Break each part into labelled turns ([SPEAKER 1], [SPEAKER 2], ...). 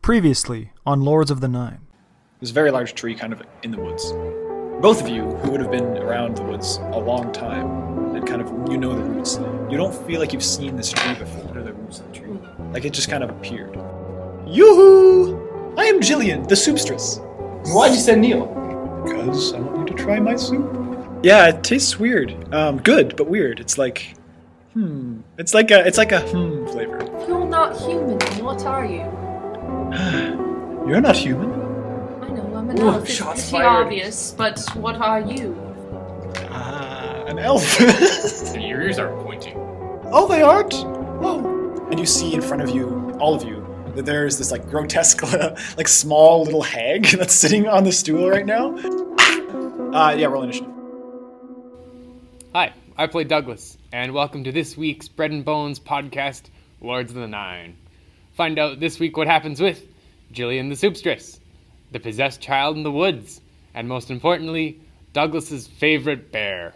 [SPEAKER 1] Previously on Lords of the Nine.
[SPEAKER 2] There's a very large tree kind of in the woods. Both of you, who would have been around the woods a long time, and kind of, you know the roots, you don't feel like you've seen this tree before.
[SPEAKER 3] What are the roots of the tree?
[SPEAKER 2] Like it just kind of appeared. Yoo-hoo! I am Jillian, the soupstress.
[SPEAKER 3] Why'd you send Neil?
[SPEAKER 2] Because I want you to try my soup. Yeah, it tastes weird. Good, but weird. It's like, It's like a flavor.
[SPEAKER 4] You're not human, then what are you?
[SPEAKER 2] You're not human.
[SPEAKER 4] I know, I'm an
[SPEAKER 3] Ooh,
[SPEAKER 4] elf. It's
[SPEAKER 3] shots
[SPEAKER 4] pretty
[SPEAKER 3] fired.
[SPEAKER 4] obvious, but what are you?
[SPEAKER 2] An elf.
[SPEAKER 5] Your ears aren't pointing.
[SPEAKER 2] Oh, they aren't? Whoa. And you see in front of you, all of you, that there's this like grotesque, like small little hag that's sitting on the stool right now. Roll initiative.
[SPEAKER 6] Hi, I play Douglas, and welcome to this week's Bread and Bones podcast, Lords of the Nine. Find out this week what happens with Jillian the Soupstress, the possessed child in the woods, and most importantly, Douglas's favorite bear.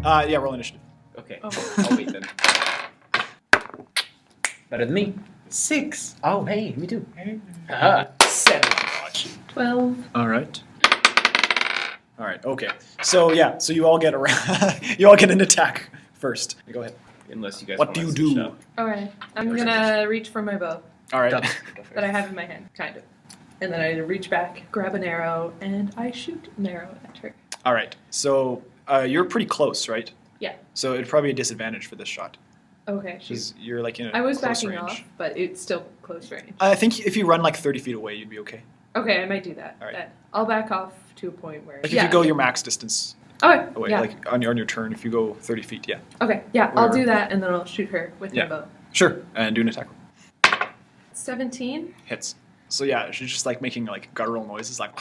[SPEAKER 2] Roll initiative.
[SPEAKER 3] Okay,
[SPEAKER 4] Oh.
[SPEAKER 3] I'll wait then. Better than me. 6. Oh, hey, me too. 7.
[SPEAKER 4] 12.
[SPEAKER 2] All right, okay. So you all get around. You all get an attack first. Go ahead.
[SPEAKER 3] Unless you guys
[SPEAKER 2] What
[SPEAKER 3] want
[SPEAKER 2] do you
[SPEAKER 3] us
[SPEAKER 2] do?
[SPEAKER 3] to shut.
[SPEAKER 4] Alright, I'm
[SPEAKER 3] Yours
[SPEAKER 4] gonna reach for my bow
[SPEAKER 2] All right.
[SPEAKER 3] Done.
[SPEAKER 4] that I have in my hand, kind of. And then I reach back, grab an arrow, and I shoot an arrow at her.
[SPEAKER 2] All right. So you're pretty close, right?
[SPEAKER 4] Yeah.
[SPEAKER 2] So it'd probably be a disadvantage for this shot
[SPEAKER 4] Okay, shoot.
[SPEAKER 2] because you're like in a
[SPEAKER 4] I was
[SPEAKER 2] close
[SPEAKER 4] backing
[SPEAKER 2] range.
[SPEAKER 4] off, but it's still close range.
[SPEAKER 2] I think if you run like 30 feet away, you'd be okay.
[SPEAKER 4] Okay, I might do that.
[SPEAKER 2] All right.
[SPEAKER 4] Then. I'll back off to a point where...
[SPEAKER 2] Like if you go your max distance
[SPEAKER 4] Okay,
[SPEAKER 2] away,
[SPEAKER 4] yeah.
[SPEAKER 2] like on your turn, if you go 30 feet, yeah.
[SPEAKER 4] Okay, yeah, I'll
[SPEAKER 2] Whatever.
[SPEAKER 4] do that, and then I'll shoot her with
[SPEAKER 2] Yeah.
[SPEAKER 4] my bow.
[SPEAKER 2] Sure. And do an attack roll.
[SPEAKER 4] 17?
[SPEAKER 2] Hits. So yeah, she's just like making like guttural noises, like,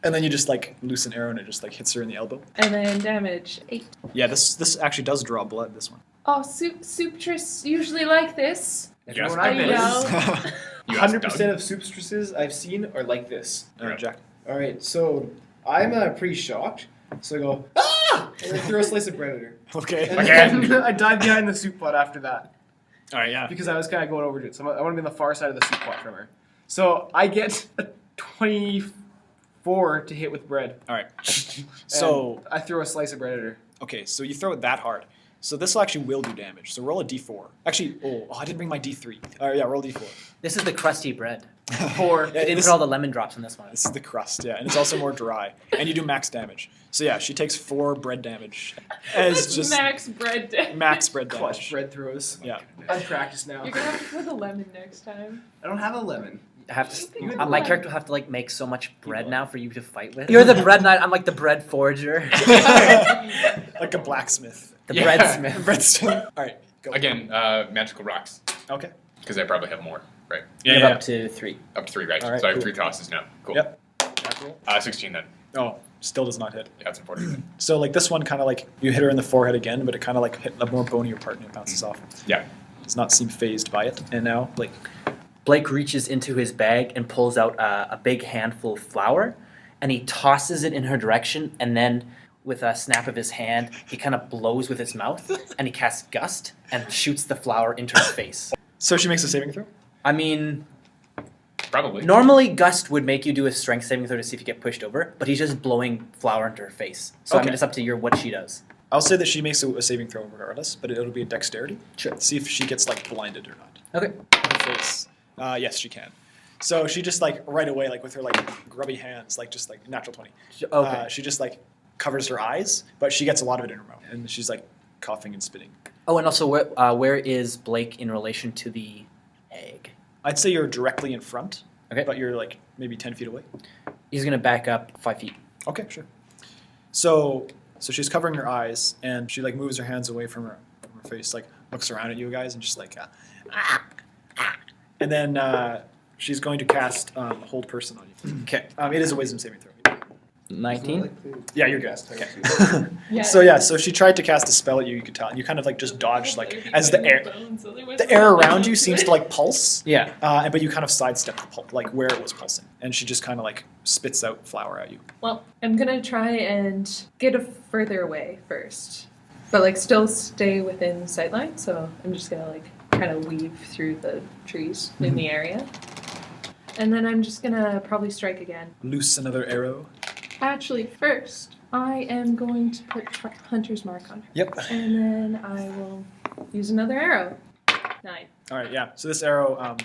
[SPEAKER 2] and then you just like loose an arrow and it just like hits her in the elbow.
[SPEAKER 4] And then damage 8.
[SPEAKER 2] Yeah, this actually does draw blood. This one.
[SPEAKER 4] Oh, soupstress usually like this.
[SPEAKER 5] Yes,
[SPEAKER 4] I
[SPEAKER 5] Douglas.
[SPEAKER 4] know.
[SPEAKER 5] You asked
[SPEAKER 7] 100%
[SPEAKER 5] Doug.
[SPEAKER 7] of soupstresses I've seen are like this.
[SPEAKER 2] All right, Jack.
[SPEAKER 7] All right, so I'm pretty shocked. So I go, ah! And I throw a slice of bread at her.
[SPEAKER 2] Okay.
[SPEAKER 7] And
[SPEAKER 5] Again?
[SPEAKER 7] then I dive behind the soup pot after that
[SPEAKER 2] All right. Yeah.
[SPEAKER 7] because I was kind of going over to it. So I want to be on the far side of the soup pot from her. So I get a 24 to hit with bread.
[SPEAKER 2] All right.
[SPEAKER 7] And
[SPEAKER 2] So
[SPEAKER 7] I throw a slice of bread at her.
[SPEAKER 2] okay, so you throw it that hard. So this actually will do damage. So roll a d4. Actually, I didn't bring my d3. All right, yeah, roll d4.
[SPEAKER 8] This is the crusty bread.
[SPEAKER 7] 4.
[SPEAKER 2] Yeah,
[SPEAKER 8] I didn't
[SPEAKER 2] this-
[SPEAKER 8] put all the lemon drops in this one.
[SPEAKER 2] This is the crust, yeah, and it's also more dry. And you do max damage. So yeah, she takes 4 bread damage as just
[SPEAKER 4] max bread damage.
[SPEAKER 2] max bread
[SPEAKER 7] Clutch
[SPEAKER 2] damage.
[SPEAKER 7] bread throws.
[SPEAKER 2] Yeah.
[SPEAKER 7] I'm practiced now.
[SPEAKER 4] You're gonna have to put a lemon next time.
[SPEAKER 7] I don't have a lemon.
[SPEAKER 8] I have to.
[SPEAKER 4] You can
[SPEAKER 8] My
[SPEAKER 4] do
[SPEAKER 8] character will have to like make so much bread
[SPEAKER 7] will.
[SPEAKER 8] now for you to fight with. You're the bread knight. I'm like the bread forger,
[SPEAKER 2] Like a blacksmith.
[SPEAKER 8] the
[SPEAKER 5] Yeah.
[SPEAKER 8] breadsmith.
[SPEAKER 2] Breadstone. All right, go.
[SPEAKER 5] Again, magical rocks,
[SPEAKER 2] Okay.
[SPEAKER 5] because I probably have more, right?
[SPEAKER 8] You
[SPEAKER 2] Yeah,
[SPEAKER 8] have
[SPEAKER 2] yeah.
[SPEAKER 8] up to 3.
[SPEAKER 5] Up to 3, right?
[SPEAKER 2] All right,
[SPEAKER 5] So I have
[SPEAKER 2] cool.
[SPEAKER 5] 3 tosses now. Cool.
[SPEAKER 2] Yep.
[SPEAKER 5] 16 then.
[SPEAKER 2] Oh, still does not hit.
[SPEAKER 5] Yeah, that's important.
[SPEAKER 2] So like this one kind of like, you hit her in the forehead again, but it kind of like hit a more bonier part and it bounces off.
[SPEAKER 5] Yeah.
[SPEAKER 2] Does not seem phased by it. And now, like,
[SPEAKER 8] Blake reaches into his bag and pulls out a big handful of flour, and he tosses it in her direction, and then with a snap of his hand, he kind of blows with his mouth, and he casts Gust and shoots the flour into her face.
[SPEAKER 2] so she makes a saving throw?
[SPEAKER 8] I mean,
[SPEAKER 5] Probably.
[SPEAKER 8] normally Gust would make you do a strength saving throw to see if you get pushed over, but he's just blowing flour into her face. So I
[SPEAKER 2] Okay.
[SPEAKER 8] mean, it's up to what she does.
[SPEAKER 2] I'll say that she makes a saving throw regardless, but it'll be a dexterity.
[SPEAKER 8] Sure.
[SPEAKER 2] See if she gets like blinded or not.
[SPEAKER 8] Okay.
[SPEAKER 2] Her face. Yes, she can. So she just like right away, like with her like grubby hands, like just like natural 20.
[SPEAKER 8] Okay.
[SPEAKER 2] She just like covers her eyes, but she gets a lot of it in her mouth, and she's like coughing and spitting.
[SPEAKER 8] Oh, and also, where is Blake in relation to the egg?
[SPEAKER 2] I'd say you're directly in front,
[SPEAKER 8] Okay.
[SPEAKER 2] but you're like maybe 10 feet away.
[SPEAKER 8] He's gonna back up 5 feet.
[SPEAKER 2] Okay, sure. So she's covering her eyes, and she like moves her hands away from her face, like looks around at you guys, and just like, and then she's going to cast Hold Person on you.
[SPEAKER 8] Okay.
[SPEAKER 2] It is a wisdom saving throw.
[SPEAKER 8] 19.
[SPEAKER 2] Yeah, you're good. Okay.
[SPEAKER 4] Yeah.
[SPEAKER 2] So she tried to cast a spell at you. You could tell, and you kind of like just dodged, like as the air around you seems to like pulse.
[SPEAKER 8] Yeah.
[SPEAKER 2] But you kind of sidestep like where it was pulsing, and she just kind of like spits out flour at you.
[SPEAKER 4] Well, I'm gonna try and get further away first, but like still stay within sightline. So I'm just gonna like kind of weave through the trees in the area, and then I'm just gonna probably strike again.
[SPEAKER 2] Loose another arrow.
[SPEAKER 4] Actually, first I am going to put Hunter's Mark on her.
[SPEAKER 2] Yep.
[SPEAKER 4] And then I will use another arrow. 9.
[SPEAKER 2] All right, yeah. So this arrow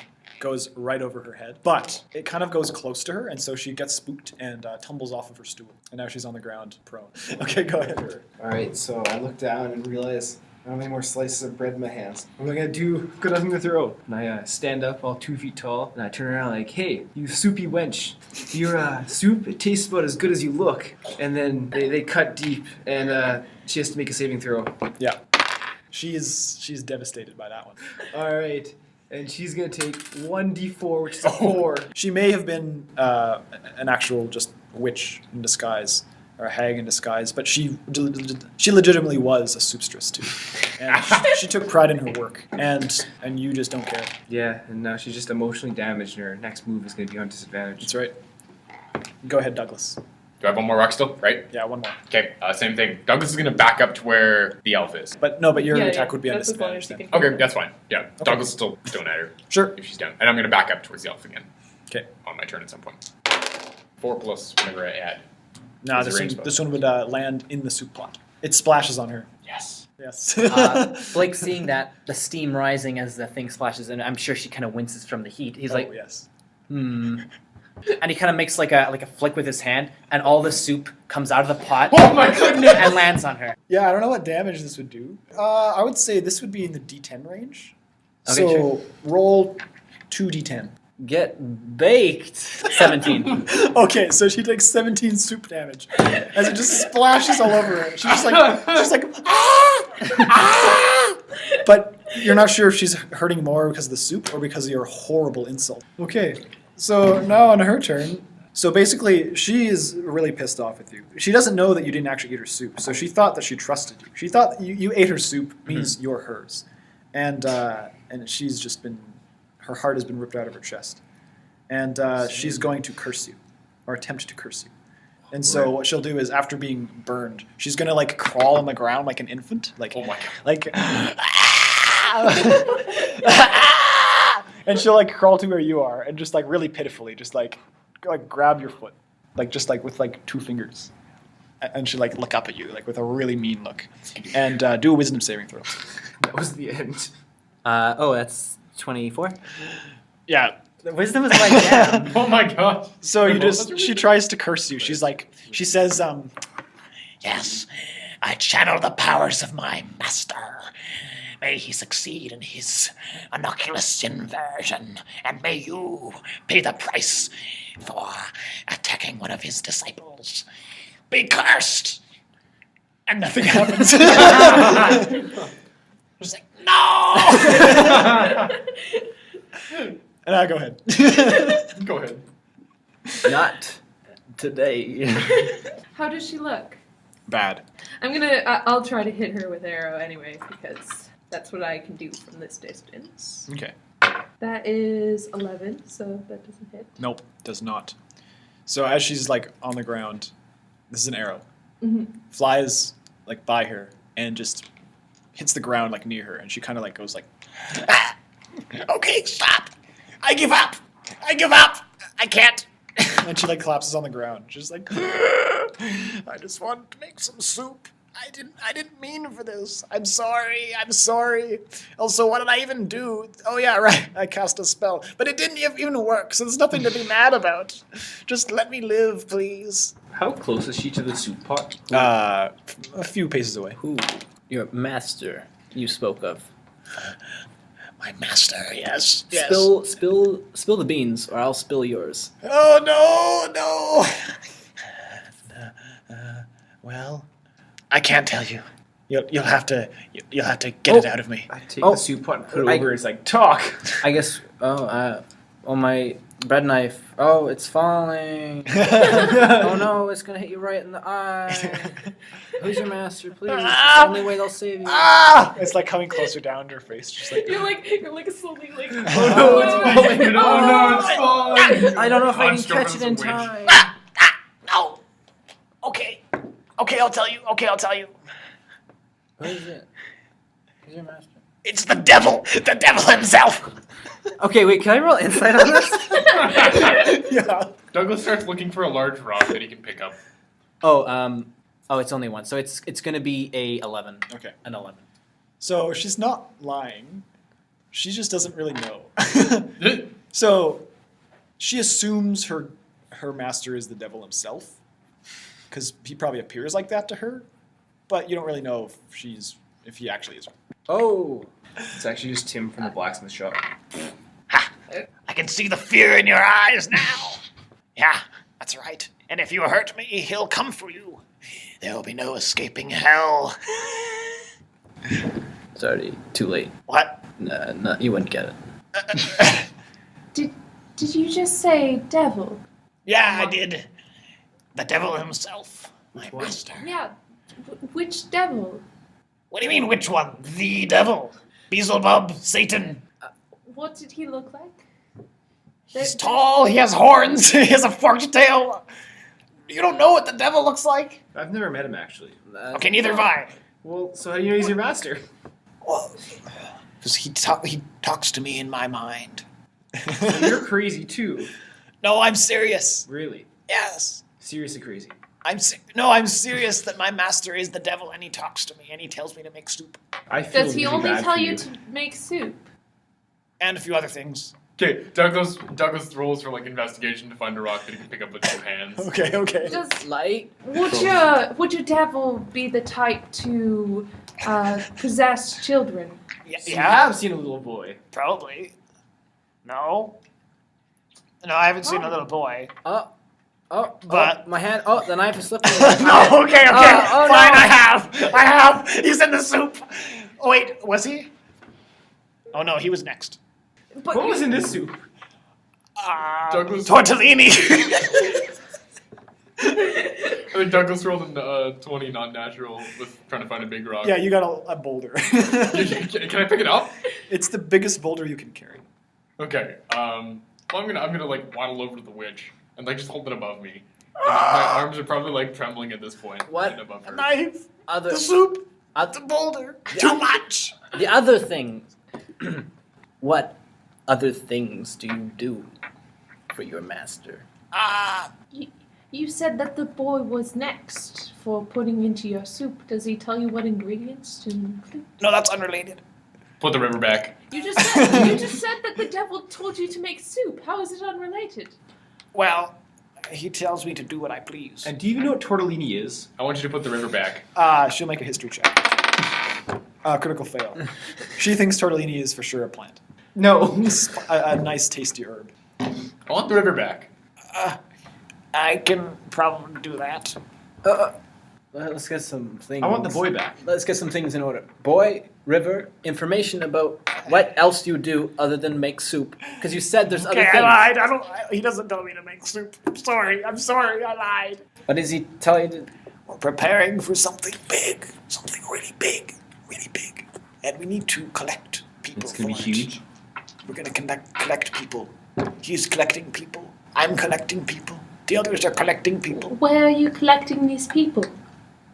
[SPEAKER 2] goes right over her head, but it kind of goes close to her, and so she gets spooked and tumbles off of her stool. And now she's on the ground, prone. Okay, go ahead.
[SPEAKER 7] All right, so I look down and realize I don't have any more slices of bread in my hands. What am I gonna do? Got nothing to throw. And I stand up all 2 feet tall, and I turn around like, "Hey, you soupy wench! Your soup, it tastes about as good as you look." And then they cut deep, and she has to make a saving throw.
[SPEAKER 2] Yeah. She's devastated by that one.
[SPEAKER 7] All right, and she's gonna take 1d4, which is a 4.
[SPEAKER 2] She may have been an actual just witch in disguise, or a hag in disguise, but she legitimately was a soupstress too, and she took pride in her work, and you just don't care.
[SPEAKER 7] Yeah, and now she's just emotionally damaged, and her next move is gonna be on disadvantage.
[SPEAKER 2] That's right. Go ahead, Douglas.
[SPEAKER 5] Do I have one more rock still? Right?
[SPEAKER 2] Yeah, one more.
[SPEAKER 5] Okay, same thing. Douglas is going to back up to where the elf is.
[SPEAKER 2] But your attack would be on
[SPEAKER 4] that's as long
[SPEAKER 2] disadvantage
[SPEAKER 4] as you
[SPEAKER 2] then.
[SPEAKER 4] can
[SPEAKER 5] Okay,
[SPEAKER 4] keep
[SPEAKER 5] that's fine. Yeah, Douglas is still don't at her
[SPEAKER 2] Sure.
[SPEAKER 5] if she's down. And I'm going to back up towards the elf again
[SPEAKER 2] Okay.
[SPEAKER 5] on my turn at some point. 4 plus whenever I add.
[SPEAKER 2] No,
[SPEAKER 5] Is it range
[SPEAKER 2] this one would land in the soup pot. It splashes on her.
[SPEAKER 5] Yes.
[SPEAKER 2] Yes.
[SPEAKER 8] Blake seeing that, the steam rising as the thing splashes, and I'm sure she kind of winces from the heat. He's like,
[SPEAKER 2] yes.
[SPEAKER 8] and he kind of makes like a flick with his hand, and all the soup comes out of the pot
[SPEAKER 5] Oh my goodness!
[SPEAKER 8] and lands on her.
[SPEAKER 2] Yeah, I don't know what damage this would do. I would say this would be in the D10 range.
[SPEAKER 8] Okay,
[SPEAKER 2] So
[SPEAKER 8] sure.
[SPEAKER 2] roll 2d10.
[SPEAKER 8] Get baked. 17.
[SPEAKER 2] Okay, so she takes 17 soup damage as it just splashes all over her. She's like ah! Ah! But you're not sure if she's hurting more because of the soup or because of your horrible insult. Okay, so now on her turn. So basically, she is really pissed off with you. She doesn't know that you didn't actually eat her soup, so she thought that she trusted you. She thought that you ate her soup means you're hers, and she's just been. Her heart has been ripped out of her chest. And she's going to curse you, or attempt to curse you. And so what she'll do is, after being burned, she's going to, like, crawl on the ground like an infant. Like,
[SPEAKER 5] Oh my God.
[SPEAKER 2] Like, and she'll, like, crawl to where you are, and just, like, really pitifully, just, like grab your foot. Like, just, like, with, like, 2 fingers. And she'll, like, look up at you, like, with a really mean look. And do a wisdom saving throw.
[SPEAKER 7] That was the end.
[SPEAKER 8] That's 24.
[SPEAKER 2] Yeah.
[SPEAKER 8] The wisdom is like down.
[SPEAKER 5] Oh my god.
[SPEAKER 2] So she tries to curse you. She says,
[SPEAKER 9] Yes, I channel the powers of my master. May he succeed in his innocuous inversion, and may you pay the price for attacking one of his disciples. Be cursed!
[SPEAKER 2] and nothing happens.
[SPEAKER 9] Just like, no!
[SPEAKER 2] Go ahead.
[SPEAKER 5] Go ahead.
[SPEAKER 8] Not today.
[SPEAKER 4] How does she look?
[SPEAKER 2] Bad.
[SPEAKER 4] I'll try to hit her with arrow anyway, because that's what I can do from this distance.
[SPEAKER 2] Okay.
[SPEAKER 4] That is 11, so that doesn't hit.
[SPEAKER 2] Nope, does not. So as she's like on the ground, this is an arrow.
[SPEAKER 4] Mm-hmm.
[SPEAKER 2] Flies like by her and just hits the ground like near her, and she kind of like goes like, "Ah!
[SPEAKER 9] Okay, stop! I give up! I give up! I can't!
[SPEAKER 2] And she like collapses on the ground, just like, I just wanted to make some soup. I didn't mean for this. I'm sorry. Also, what did I even do? Oh yeah, right. I cast a spell, but it didn't even work. So there's nothing to be mad about. Just let me live, please.
[SPEAKER 7] How close is she to the soup pot?
[SPEAKER 2] A few paces away.
[SPEAKER 8] Who? Your master you spoke of.
[SPEAKER 9] My master, yes. Yes.
[SPEAKER 8] Spill the beans, or I'll spill yours.
[SPEAKER 9] Oh, no! Well, I can't tell you. You'll have to get it out of me.
[SPEAKER 7] I take
[SPEAKER 8] Oh,
[SPEAKER 7] the soup pot and put it
[SPEAKER 8] I-
[SPEAKER 7] over. It's like, talk!
[SPEAKER 8] I guess. Oh, my bread knife. Oh, it's falling. Oh no, it's gonna hit you right in the eye. Who's your master, please? It's the only way they'll save you.
[SPEAKER 2] Ah! It's like coming closer down to her face, just like.
[SPEAKER 4] You're like slowly like.
[SPEAKER 7] Oh no, it's falling! Oh no, it's falling!
[SPEAKER 8] I don't know if I can
[SPEAKER 5] Construct
[SPEAKER 8] catch it
[SPEAKER 5] as a
[SPEAKER 8] in
[SPEAKER 5] witch.
[SPEAKER 8] time.
[SPEAKER 9] No. Okay. Okay, I'll tell you.
[SPEAKER 8] Who is it? Who's your master?
[SPEAKER 9] It's the devil himself.
[SPEAKER 8] Okay, wait, can I roll insight on this?
[SPEAKER 2] Yeah.
[SPEAKER 5] Douglas starts looking for a large rock that he can pick up.
[SPEAKER 8] Oh, it's only one, so it's gonna be a 11.
[SPEAKER 2] Okay.
[SPEAKER 8] An 11.
[SPEAKER 2] So she's not lying. She just doesn't really know. So she assumes her master is the devil himself, because he probably appears like that to her. But you don't really know if he actually is.
[SPEAKER 8] Oh.
[SPEAKER 7] It's actually just Tim from the blacksmith shop.
[SPEAKER 9] I can see the fear in your eyes now. Yeah, that's right. And if you hurt me, he'll come for you. There will be no escaping hell.
[SPEAKER 8] It's already too late.
[SPEAKER 9] What?
[SPEAKER 8] No, you wouldn't get it.
[SPEAKER 4] Did you just say devil?
[SPEAKER 9] Yeah, I did. The devil himself, my master.
[SPEAKER 4] Yeah. Which devil?
[SPEAKER 9] What do you mean, which one? The devil? Beelzebub? Satan?
[SPEAKER 4] What did he look like?
[SPEAKER 9] He's tall, he has horns, he has a forked tail. You don't know what the devil looks like?
[SPEAKER 7] I've never met him actually.
[SPEAKER 9] Okay, neither have I.
[SPEAKER 7] Well, so how do you know he's your master?
[SPEAKER 9] Well, because he talks to me in my mind.
[SPEAKER 7] You're crazy too.
[SPEAKER 9] No, I'm serious.
[SPEAKER 7] Really?
[SPEAKER 9] Yes.
[SPEAKER 7] Seriously crazy.
[SPEAKER 9] I'm serious that my master is the devil and he talks to me and he tells me to make soup.
[SPEAKER 7] I feel
[SPEAKER 4] Does he
[SPEAKER 7] really
[SPEAKER 4] only
[SPEAKER 7] bad
[SPEAKER 4] tell
[SPEAKER 7] for
[SPEAKER 4] you to make soup?
[SPEAKER 9] And a few other things.
[SPEAKER 5] Okay, Douglas rolls for like investigation to find a rock that he can pick up with two hands.
[SPEAKER 2] Okay.
[SPEAKER 4] Does
[SPEAKER 8] Light?
[SPEAKER 4] would your devil be the type to possess children?
[SPEAKER 9] Yeah,
[SPEAKER 7] So you have seen a little boy.
[SPEAKER 9] probably. No, I haven't seen a little boy. But-
[SPEAKER 8] My hand. Oh, the knife is slipping.
[SPEAKER 9] No, okay,
[SPEAKER 8] oh,
[SPEAKER 9] fine,
[SPEAKER 8] no.
[SPEAKER 9] I have. He's in the soup. Oh wait, was he? Oh no, he was next.
[SPEAKER 4] But
[SPEAKER 7] What was in this soup?
[SPEAKER 5] Douglas-
[SPEAKER 9] Tortellini.
[SPEAKER 5] I think Douglas rolled a 20 non-natural with trying to find a big rock.
[SPEAKER 2] Yeah, you got a boulder.
[SPEAKER 5] Can I pick it up?
[SPEAKER 2] It's the biggest boulder you can carry.
[SPEAKER 5] Okay. Well, I'm gonna like waddle over to the witch and like just hold it above me. And my arms are probably like trembling at this point.
[SPEAKER 8] What?
[SPEAKER 5] Right above her.
[SPEAKER 9] Knife.
[SPEAKER 8] Other,
[SPEAKER 9] The soup.
[SPEAKER 8] oth-
[SPEAKER 9] The boulder. Too much.
[SPEAKER 8] the other thing. What other things do you do for your master?
[SPEAKER 4] you said that the boy was next for putting into your soup. Does he tell you what ingredients to include?
[SPEAKER 9] No, that's unrelated.
[SPEAKER 5] Put the river back.
[SPEAKER 4] You just said that the devil told you to make soup. How is it unrelated?
[SPEAKER 9] Well, he tells me to do what I please.
[SPEAKER 7] And do you even know what tortellini is?
[SPEAKER 5] I want you to put the river back.
[SPEAKER 2] She'll make a history check. Critical fail. She thinks tortellini is for sure a plant.
[SPEAKER 7] No.
[SPEAKER 2] A nice, tasty herb.
[SPEAKER 5] I want the river back.
[SPEAKER 9] I can probably do that.
[SPEAKER 8] Let's get some things.
[SPEAKER 7] I want the boy back.
[SPEAKER 8] Let's get some things in order. Boy, river, information about what else you do other than make soup. Because you said there's other
[SPEAKER 9] Okay, I
[SPEAKER 8] things.
[SPEAKER 9] lied. He doesn't tell me to make soup. I'm sorry, I lied.
[SPEAKER 8] What does he tell you to...
[SPEAKER 9] We're preparing for something big. Something really big. And we need to collect people.
[SPEAKER 7] It's gonna be
[SPEAKER 9] for it.
[SPEAKER 7] huge.
[SPEAKER 9] We're gonna collect people. He's collecting people. I'm collecting people. The others are collecting people.
[SPEAKER 4] Where are you collecting these people?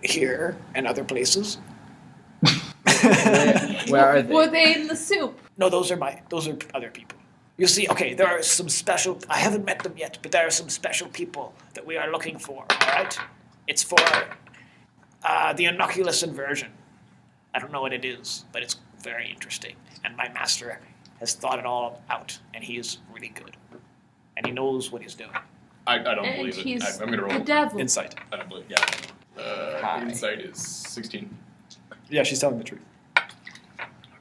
[SPEAKER 9] Here and other places.
[SPEAKER 8] Where are they?
[SPEAKER 4] Were they in the soup?
[SPEAKER 9] No, those are other people. You see, okay, there are some special, I haven't met them yet, but there are some special people that we are looking for, all right? It's for the innocuous inversion. I don't know what it is, but it's very interesting. And my master has thought it all out, and he is really good. And he knows what he's doing.
[SPEAKER 5] I don't
[SPEAKER 4] And
[SPEAKER 5] believe
[SPEAKER 4] he's
[SPEAKER 5] it. I'm gonna roll.
[SPEAKER 4] the devil.
[SPEAKER 2] Insight.
[SPEAKER 5] I don't believe. Yeah. Insight is 16.
[SPEAKER 2] Yeah, she's telling the truth.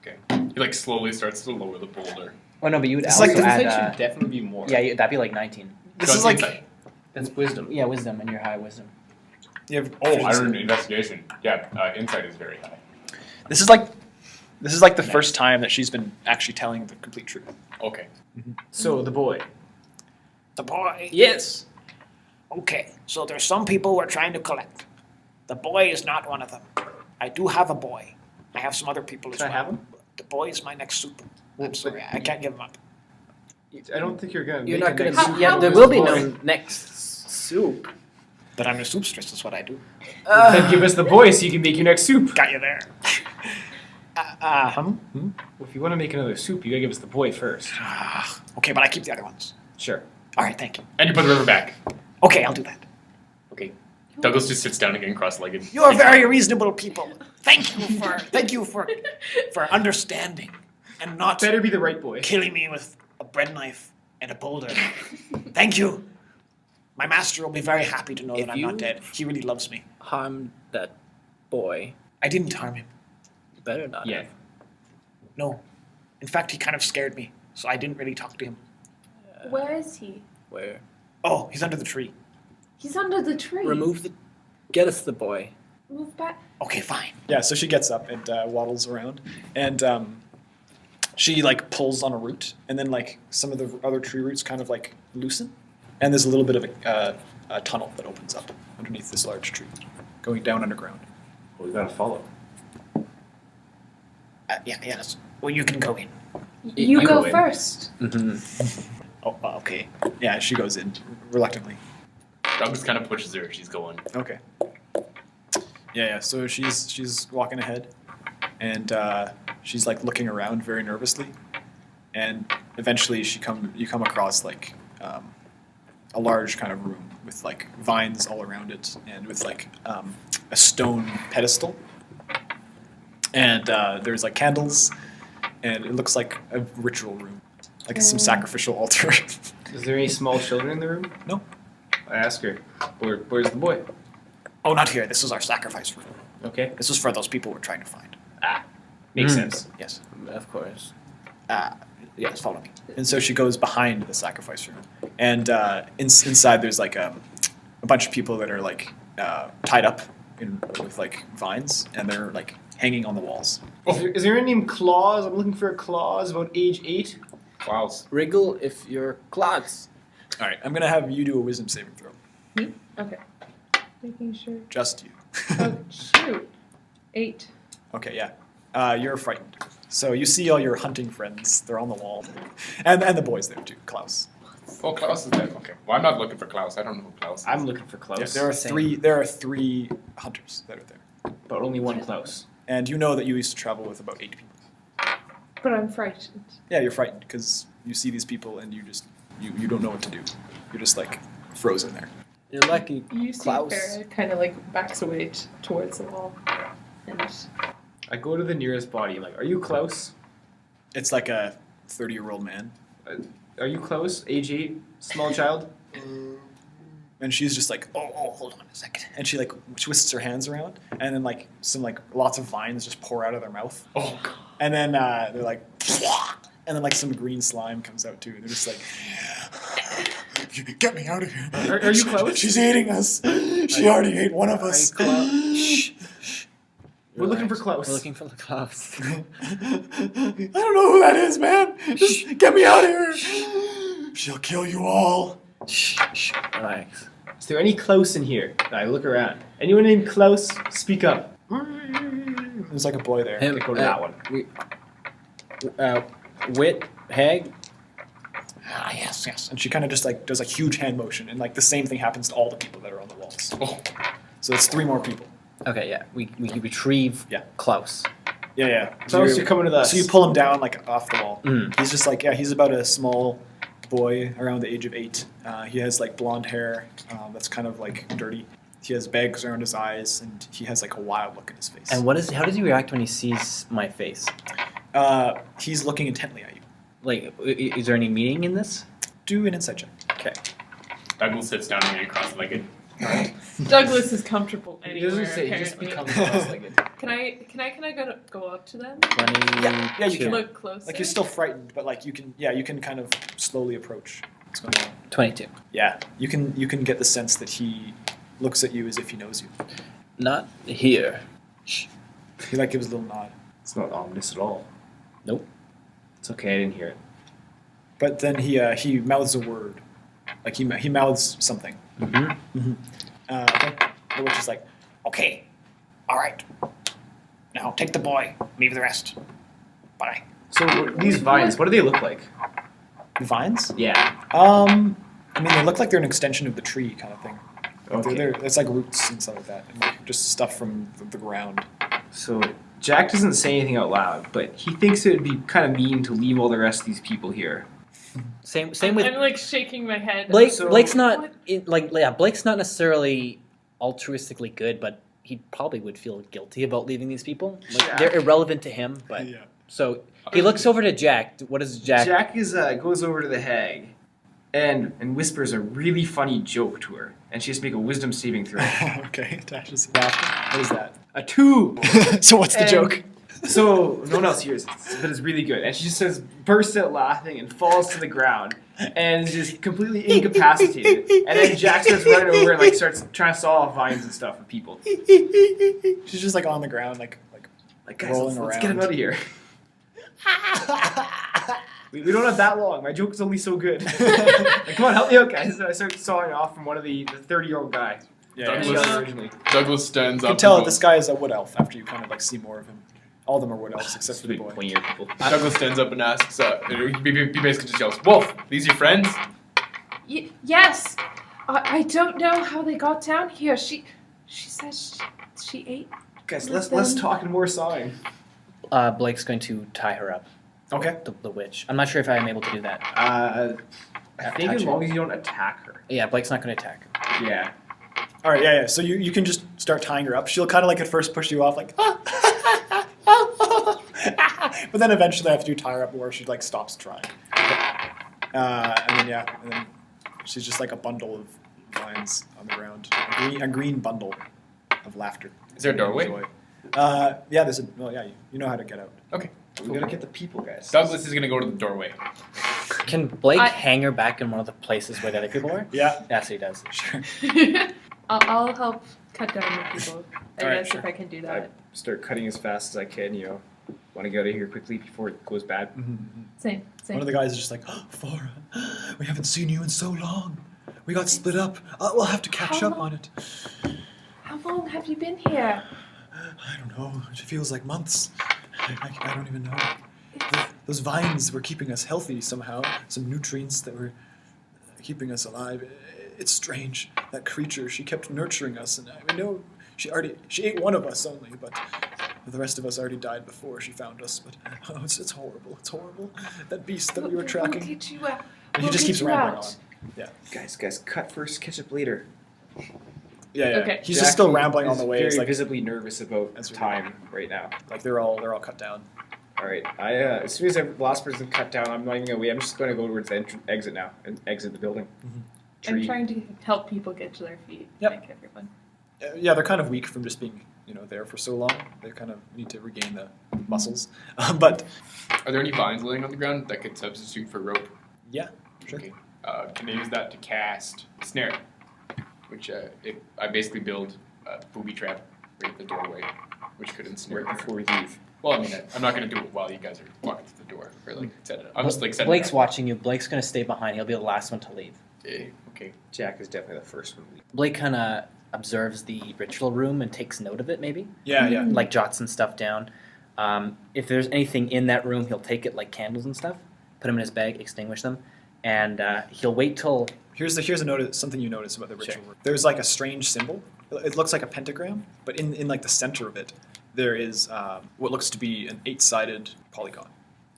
[SPEAKER 5] Okay. He like slowly starts to lower the boulder.
[SPEAKER 8] Oh, no, but you would
[SPEAKER 2] It's
[SPEAKER 8] also
[SPEAKER 2] like the
[SPEAKER 8] add...
[SPEAKER 7] Insight should definitely be more.
[SPEAKER 8] that'd be like 19.
[SPEAKER 2] This
[SPEAKER 5] Got
[SPEAKER 2] is like
[SPEAKER 5] insight.
[SPEAKER 7] That's wisdom.
[SPEAKER 8] Yeah, wisdom, and your high wisdom.
[SPEAKER 2] you have
[SPEAKER 5] Oh, I earned investigation. Yeah, insight is very high.
[SPEAKER 2] This is like This is like the first time that she's been actually telling the complete truth.
[SPEAKER 5] Okay.
[SPEAKER 7] So the boy.
[SPEAKER 9] The boy.
[SPEAKER 7] Yes.
[SPEAKER 9] Okay, so there's some people we're trying to collect. The boy is not one of them. I do have a boy. I have some other people as
[SPEAKER 7] Can I
[SPEAKER 9] well.
[SPEAKER 7] have him?
[SPEAKER 9] The boy is my next soup. I'm sorry, I can't give him up.
[SPEAKER 7] I don't think you're gonna.
[SPEAKER 3] You're
[SPEAKER 7] make
[SPEAKER 3] not
[SPEAKER 7] a
[SPEAKER 3] gonna.
[SPEAKER 7] next
[SPEAKER 4] How-
[SPEAKER 7] soup
[SPEAKER 3] Yeah,
[SPEAKER 4] how
[SPEAKER 3] there
[SPEAKER 7] with
[SPEAKER 3] will
[SPEAKER 7] this
[SPEAKER 3] be
[SPEAKER 7] boy.
[SPEAKER 3] no next soup.
[SPEAKER 9] But I'm a soupstress, that's what I do.
[SPEAKER 7] Then give us the boy so you can make your next soup.
[SPEAKER 9] Got you there.
[SPEAKER 7] Well, if you want to make another soup, you gotta give us the boy first.
[SPEAKER 9] Okay, but I keep the other ones.
[SPEAKER 7] Sure.
[SPEAKER 9] All right, thank you.
[SPEAKER 5] And you put the river back.
[SPEAKER 9] Okay, I'll do that.
[SPEAKER 5] Okay. Douglas just sits down again, cross-legged.
[SPEAKER 9] You are very reasonable people. Thank you for understanding and not
[SPEAKER 7] Better be the right boy.
[SPEAKER 9] killing me with a bread knife and a boulder. Thank you. My master will be very happy to know
[SPEAKER 3] If
[SPEAKER 9] that I'm not
[SPEAKER 3] you-
[SPEAKER 9] dead. He really loves me.
[SPEAKER 3] Harm that boy.
[SPEAKER 9] I didn't harm him.
[SPEAKER 3] You better not.
[SPEAKER 7] Yeah.
[SPEAKER 3] have.
[SPEAKER 9] No. In fact, he kind of scared me, so I didn't really talk to him.
[SPEAKER 4] Where is he?
[SPEAKER 3] Where?
[SPEAKER 9] Oh, he's under the tree.
[SPEAKER 4] He's under the tree.
[SPEAKER 3] Remove the. Get us the boy.
[SPEAKER 4] Move back.
[SPEAKER 9] Okay, fine.
[SPEAKER 2] Yeah, so she gets up and waddles around, and she like pulls on a root, and then like some of the other tree roots kind of like loosen, and there's a little bit of a tunnel that opens up underneath this large tree, going down underground.
[SPEAKER 7] Well, we gotta follow.
[SPEAKER 9] Yes. Well, you can go in.
[SPEAKER 4] You
[SPEAKER 7] you
[SPEAKER 4] go
[SPEAKER 7] go in.
[SPEAKER 4] first.
[SPEAKER 2] Oh, okay. Yeah, she goes in reluctantly.
[SPEAKER 5] Douglas kind of pushes her. She's going.
[SPEAKER 2] Okay. Yeah. So she's walking ahead, and she's like looking around very nervously, and eventually you come across like a large kind of room with like vines all around it, and with like a stone pedestal, and there's like candles, and it looks like a ritual room, like some sacrificial altar.
[SPEAKER 7] Is there any small children in the room?
[SPEAKER 2] No.
[SPEAKER 7] I ask her. Where's the boy?
[SPEAKER 9] Oh, not here. This is our sacrifice room.
[SPEAKER 7] Okay.
[SPEAKER 9] This is for those people we're trying to find.
[SPEAKER 7] Makes sense.
[SPEAKER 9] Yes.
[SPEAKER 3] Of course.
[SPEAKER 9] Yes, follow me.
[SPEAKER 2] And so she goes behind the sacrifice room, and inside there's like a bunch of people that are like tied up with like vines, and they're like hanging on the walls.
[SPEAKER 7] Is there any named Claus? I'm looking for a Claus about age 8.
[SPEAKER 5] Klaus.
[SPEAKER 3] Wriggle if you're clots.
[SPEAKER 2] All right, I'm gonna have you do a wisdom saving throw.
[SPEAKER 4] Me? Okay. Making sure.
[SPEAKER 2] Just you.
[SPEAKER 4] Oh, shoot. 8.
[SPEAKER 2] Okay, yeah. You're frightened. So you see all your hunting friends. They're on the wall, and the boys there too. Klaus.
[SPEAKER 5] Oh, Klaus is dead. Okay. Well, I'm not looking for Klaus. I don't know who Klaus is.
[SPEAKER 7] I'm looking for Klaus.
[SPEAKER 2] Yes, there are
[SPEAKER 3] Same.
[SPEAKER 2] There are three hunters that are there,
[SPEAKER 7] but only one Klaus.
[SPEAKER 2] and you know that you used to travel with about 8 people.
[SPEAKER 4] But I'm frightened.
[SPEAKER 2] Yeah, you're frightened because you see these people and you don't know what to do. You're just like frozen there.
[SPEAKER 3] You're lucky.
[SPEAKER 4] You see
[SPEAKER 3] Klaus.
[SPEAKER 4] Farah kind of like backs away towards the wall. And
[SPEAKER 7] I go to the nearest body. I'm like, are you Klaus?
[SPEAKER 2] It's like a 30-year-old man,
[SPEAKER 7] Are you Klaus? Age 8? Small child?
[SPEAKER 2] and she's just like,
[SPEAKER 9] Oh, hold on a second.
[SPEAKER 2] and she like twists her hands around, and then like some like lots of vines just pour out of their mouth,
[SPEAKER 5] Oh, God.
[SPEAKER 2] and then they're like, and then like some green slime comes out too, and they're just like, get me out of here.
[SPEAKER 7] Are you Klaus?
[SPEAKER 2] She's eating us. She already ate one of us.
[SPEAKER 7] We're looking for Klaus.
[SPEAKER 3] We're looking for the Klaus.
[SPEAKER 2] I don't know who that is, man. Just get me out of here. She'll kill you all.
[SPEAKER 3] Shh. Relax.
[SPEAKER 7] Is there any Klaus in here? I look around. Anyone named Klaus? Speak up.
[SPEAKER 2] There's like a boy there.
[SPEAKER 3] Him.
[SPEAKER 7] Go to that one.
[SPEAKER 3] Wit. Hag.
[SPEAKER 9] Yes.
[SPEAKER 2] And she kind of just like does a huge hand motion, and like the same thing happens to all the people that are on the walls.
[SPEAKER 5] Oh.
[SPEAKER 2] So it's 3 more people.
[SPEAKER 3] Okay, yeah. We retrieve
[SPEAKER 2] Yeah.
[SPEAKER 3] Klaus.
[SPEAKER 2] Yeah.
[SPEAKER 7] Klaus, you're coming with us.
[SPEAKER 2] So you pull him down like off the wall.
[SPEAKER 3] Mm.
[SPEAKER 2] He's just like, he's about a small boy around the age of 8. He has like blonde hair that's kind of like dirty. He has bags around his eyes, and he has like a wild look in his face.
[SPEAKER 3] And how does he react when he sees my face?
[SPEAKER 2] He's looking intently at you.
[SPEAKER 3] Like, is there any meaning in this?
[SPEAKER 2] Do an insight check.
[SPEAKER 3] Okay.
[SPEAKER 5] Douglas sits down again, cross-legged.
[SPEAKER 4] Douglas is comfortable
[SPEAKER 7] He
[SPEAKER 4] anywhere.
[SPEAKER 7] doesn't say, he just
[SPEAKER 4] apparently.
[SPEAKER 7] becomes cross-legged.
[SPEAKER 4] Can I go up to them?
[SPEAKER 3] 20.
[SPEAKER 2] Yeah, you can.
[SPEAKER 4] Look closer.
[SPEAKER 2] Like you're still frightened, but like you can kind of slowly approach what's going on.
[SPEAKER 3] 22.
[SPEAKER 2] Yeah, you can get the sense that he looks at you as if he knows you.
[SPEAKER 3] Not here.
[SPEAKER 2] He like gives a little nod.
[SPEAKER 7] It's not ominous at all.
[SPEAKER 8] Nope.
[SPEAKER 7] It's okay, I didn't hear it.
[SPEAKER 2] But then he mouths a word, like he mouths something.
[SPEAKER 8] Mm-hmm.
[SPEAKER 2] Okay. The witch is like,
[SPEAKER 9] Okay. All right. Now take the boy. Leave the rest. Bye.
[SPEAKER 7] So these vines, what do they look like?
[SPEAKER 2] the vines.
[SPEAKER 7] Yeah.
[SPEAKER 2] I mean, they look like they're an extension of the tree, kind of thing.
[SPEAKER 7] Okay.
[SPEAKER 2] It's like roots and stuff like that, and like just stuff from the ground.
[SPEAKER 7] So Jack doesn't say anything out loud, but he thinks it would be kind of mean to leave all the rest of these people here.
[SPEAKER 8] Same with
[SPEAKER 4] I'm like shaking my head.
[SPEAKER 8] Blake.
[SPEAKER 7] So-
[SPEAKER 8] Blake's not
[SPEAKER 4] What?
[SPEAKER 8] Blake's not necessarily altruistically good, but he probably would feel guilty about leaving these people. Like,
[SPEAKER 7] Jack.
[SPEAKER 8] they're irrelevant to him, but
[SPEAKER 2] Yeah.
[SPEAKER 8] so he looks over to Jack. What does Jack?
[SPEAKER 7] Jack is goes over to the hag, and whispers a really funny joke to her, and she has to make a wisdom saving throw.
[SPEAKER 2] Okay, Tasha's laughing. What is that?
[SPEAKER 7] A 2.
[SPEAKER 2] So what's the
[SPEAKER 7] And-
[SPEAKER 2] joke?
[SPEAKER 7] So no one else hears it, but it's really good. And she just says, bursts out laughing and falls to the ground and is just completely incapacitated. And then Jack starts running over and like starts trying to saw off vines and stuff with people.
[SPEAKER 2] She's just like on the ground, like
[SPEAKER 7] Guys,
[SPEAKER 2] rolling
[SPEAKER 7] let's
[SPEAKER 2] around.
[SPEAKER 7] get him out of here. we don't have that long. My joke is only so good. Like, come on, help me out, guys. And I start sawing off from one of the 30-year-old guys.
[SPEAKER 2] Yeah,
[SPEAKER 7] She
[SPEAKER 5] Douglas-
[SPEAKER 7] got originally.
[SPEAKER 5] Douglas stands
[SPEAKER 2] you
[SPEAKER 5] up.
[SPEAKER 2] can tell
[SPEAKER 5] and
[SPEAKER 2] that this guy is a wood elf after you kind of like see more of him. All of them are wood elves except for the boy.
[SPEAKER 7] Pointy-eared people.
[SPEAKER 5] Douglas stands up and asks, he basically just yells, Wolf, these your friends?
[SPEAKER 4] Yes. I don't know how they got down here. She says she ate.
[SPEAKER 7] Guys, less talk and more sawing.
[SPEAKER 8] Blake's going to tie her up.
[SPEAKER 2] Okay.
[SPEAKER 8] The witch. I'm not sure if I am able to do that.
[SPEAKER 7] I think
[SPEAKER 8] Touch
[SPEAKER 7] as
[SPEAKER 8] her.
[SPEAKER 7] long as you don't attack her.
[SPEAKER 8] Yeah, Blake's not going to attack her.
[SPEAKER 7] Yeah.
[SPEAKER 2] All right, yeah. So you can just start tying her up. She'll kind of like at first push you off, like, but then eventually after you tie her up more, she like stops trying. And then she's just like a bundle of vines on the ground, a green bundle of laughter.
[SPEAKER 5] Is there a doorway?
[SPEAKER 2] Joy. Yeah, there's a. Well, yeah, you know how to get out.
[SPEAKER 5] Okay.
[SPEAKER 7] We gotta get the people, guys.
[SPEAKER 5] Douglas is going to go to the doorway.
[SPEAKER 8] Can Blake
[SPEAKER 4] I-
[SPEAKER 8] hang her back in one of the places where the other people are?
[SPEAKER 2] Yeah,
[SPEAKER 8] Yes, he does.
[SPEAKER 2] sure.
[SPEAKER 4] I'll help cut down the people. I
[SPEAKER 2] All right,
[SPEAKER 4] guess
[SPEAKER 2] sure.
[SPEAKER 4] if I can do
[SPEAKER 7] I
[SPEAKER 4] that.
[SPEAKER 7] start cutting as fast as I can, want to get out of here quickly before it goes bad.
[SPEAKER 4] Same.
[SPEAKER 2] One of the guys is just like, Flora, we haven't seen you in so long. We got split up. We'll have to catch
[SPEAKER 4] How
[SPEAKER 2] up on it.
[SPEAKER 4] How long have you been here?
[SPEAKER 2] I don't know. It feels like months. I don't even know. Those vines were keeping us healthy somehow. Some nutrients that were keeping us alive. It's strange. That creature, she kept nurturing us, and I know she ate one of us only, but the rest of us already died before she found us. But it's horrible. It's horrible. That beast that we were
[SPEAKER 4] We'll
[SPEAKER 2] tracking.
[SPEAKER 4] get you out.
[SPEAKER 2] He
[SPEAKER 4] We'll
[SPEAKER 2] just
[SPEAKER 4] get
[SPEAKER 2] keeps
[SPEAKER 4] you
[SPEAKER 2] rambling
[SPEAKER 4] out.
[SPEAKER 2] on. Yeah.
[SPEAKER 7] Guys, cut first, catch up later.
[SPEAKER 2] Yeah.
[SPEAKER 4] Okay.
[SPEAKER 2] He's
[SPEAKER 7] Jack
[SPEAKER 2] just still rambling on
[SPEAKER 7] is
[SPEAKER 2] the way.
[SPEAKER 7] Very
[SPEAKER 2] It's like
[SPEAKER 7] visibly nervous about
[SPEAKER 2] That's
[SPEAKER 7] time right now.
[SPEAKER 2] they're all cut down.
[SPEAKER 7] All right, as soon as the last person cut down, I'm not even gonna wait. I'm just gonna go towards the exit now and exit the building.
[SPEAKER 4] I'm
[SPEAKER 7] Tree.
[SPEAKER 4] trying to help people get to their feet.
[SPEAKER 2] Yep.
[SPEAKER 4] Like everyone.
[SPEAKER 2] Yeah, they're kind of weak from just being there for so long. They kind of need to regain the muscles. But
[SPEAKER 5] Are there any vines laying on the ground that could substitute for rope?
[SPEAKER 2] yeah, sure.
[SPEAKER 5] Okay. Can I use that to cast snare? Which I basically build a booby trap right at the doorway, which could ensnare
[SPEAKER 7] Right
[SPEAKER 5] her.
[SPEAKER 7] before we leave.
[SPEAKER 5] Well, I mean, I'm not going to do it while you guys are walking to the door. Or like set it up. I'm just like setting
[SPEAKER 8] Blake's
[SPEAKER 5] it up.
[SPEAKER 8] watching you. Blake's going to stay behind. He'll be the last one to leave.
[SPEAKER 5] Okay.
[SPEAKER 7] Jack is definitely the first one to leave.
[SPEAKER 8] Blake kind of observes the ritual room and takes note of it, maybe.
[SPEAKER 2] Yeah.
[SPEAKER 8] Like jots some stuff down. If there's anything in that room, he'll take it, like candles and stuff, put them in his bag, extinguish them, and he'll wait till.
[SPEAKER 2] Here's a notice. Something you notice about the ritual.
[SPEAKER 8] Sure.
[SPEAKER 2] There's like a strange symbol. It looks like a pentagram, but in like the center of it, there is what looks to be an 8-sided polygon,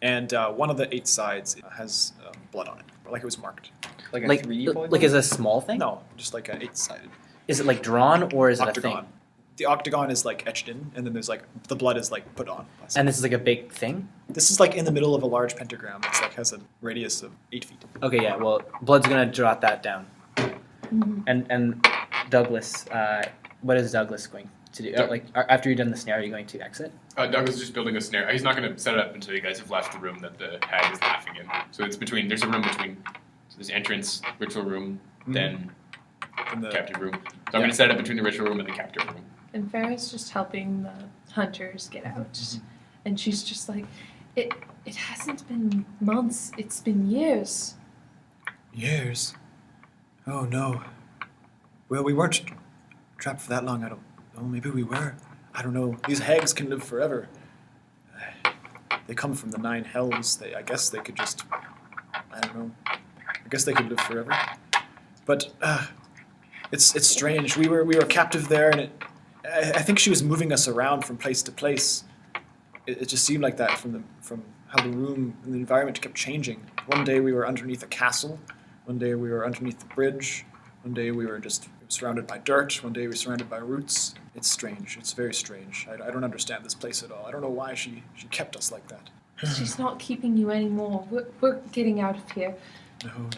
[SPEAKER 2] and one of the 8 sides has blood on it, like it was marked.
[SPEAKER 7] Like a
[SPEAKER 8] Like,
[SPEAKER 7] 3D polygon?
[SPEAKER 8] like is it a small thing?
[SPEAKER 2] No, just like an 8-sided
[SPEAKER 8] Is it like drawn or is it a
[SPEAKER 2] octagon.
[SPEAKER 8] thing?
[SPEAKER 2] The octagon is like etched in, and then there's like the blood is like put on.
[SPEAKER 8] And this is like a big thing?
[SPEAKER 2] This is like in the middle of a large pentagram. It's like has a radius of 8 feet.
[SPEAKER 8] Okay, yeah, well, Blood's going to jot that down. And Douglas, what is Douglas going to do?
[SPEAKER 5] Doug-
[SPEAKER 8] After you've done the snare, are you going to exit?
[SPEAKER 5] Douglas is just building a snare. He's not going to set it up until you guys have left the room that the hag is laughing in. So it's between. There's a room between. So there's entrance, ritual room, then
[SPEAKER 2] In the
[SPEAKER 5] captive room. So I'm going to set it up between the ritual room and the captive room.
[SPEAKER 4] And Farah's just helping the hunters get out. And she's just like, it hasn't been months, it's been years.
[SPEAKER 2] Years? Oh no. Well, we weren't trapped for that long, I don't know. Maybe we were. I don't know. These hags can live forever. They come from the 9 hells. I guess they could just... I don't know. I guess they could live forever. But it's strange. We were captive there, and I think she was moving us around from place to place. It just seemed like that from how the room and the environment kept changing. One day we were underneath a castle. One day we were underneath the bridge. One day we were just surrounded by dirt. One day we were surrounded by roots. It's strange. It's very strange. I don't understand this place at all. I don't know why she kept us like that.
[SPEAKER 4] She's not keeping you anymore. We're getting out of here.
[SPEAKER 2] No.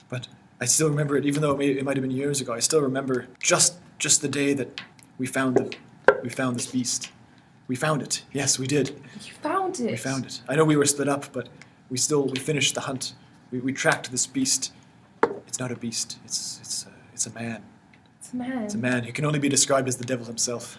[SPEAKER 2] But I still remember it, even though it might have been years ago. I still remember just the day that we found this beast. We found it. Yes, we did.
[SPEAKER 4] You found it.
[SPEAKER 2] We found it. I know we were split up, but we finished the hunt. We tracked this beast. It's not a beast. It's a man.
[SPEAKER 4] It's a man.
[SPEAKER 2] It's a man. He can only be described as the devil himself.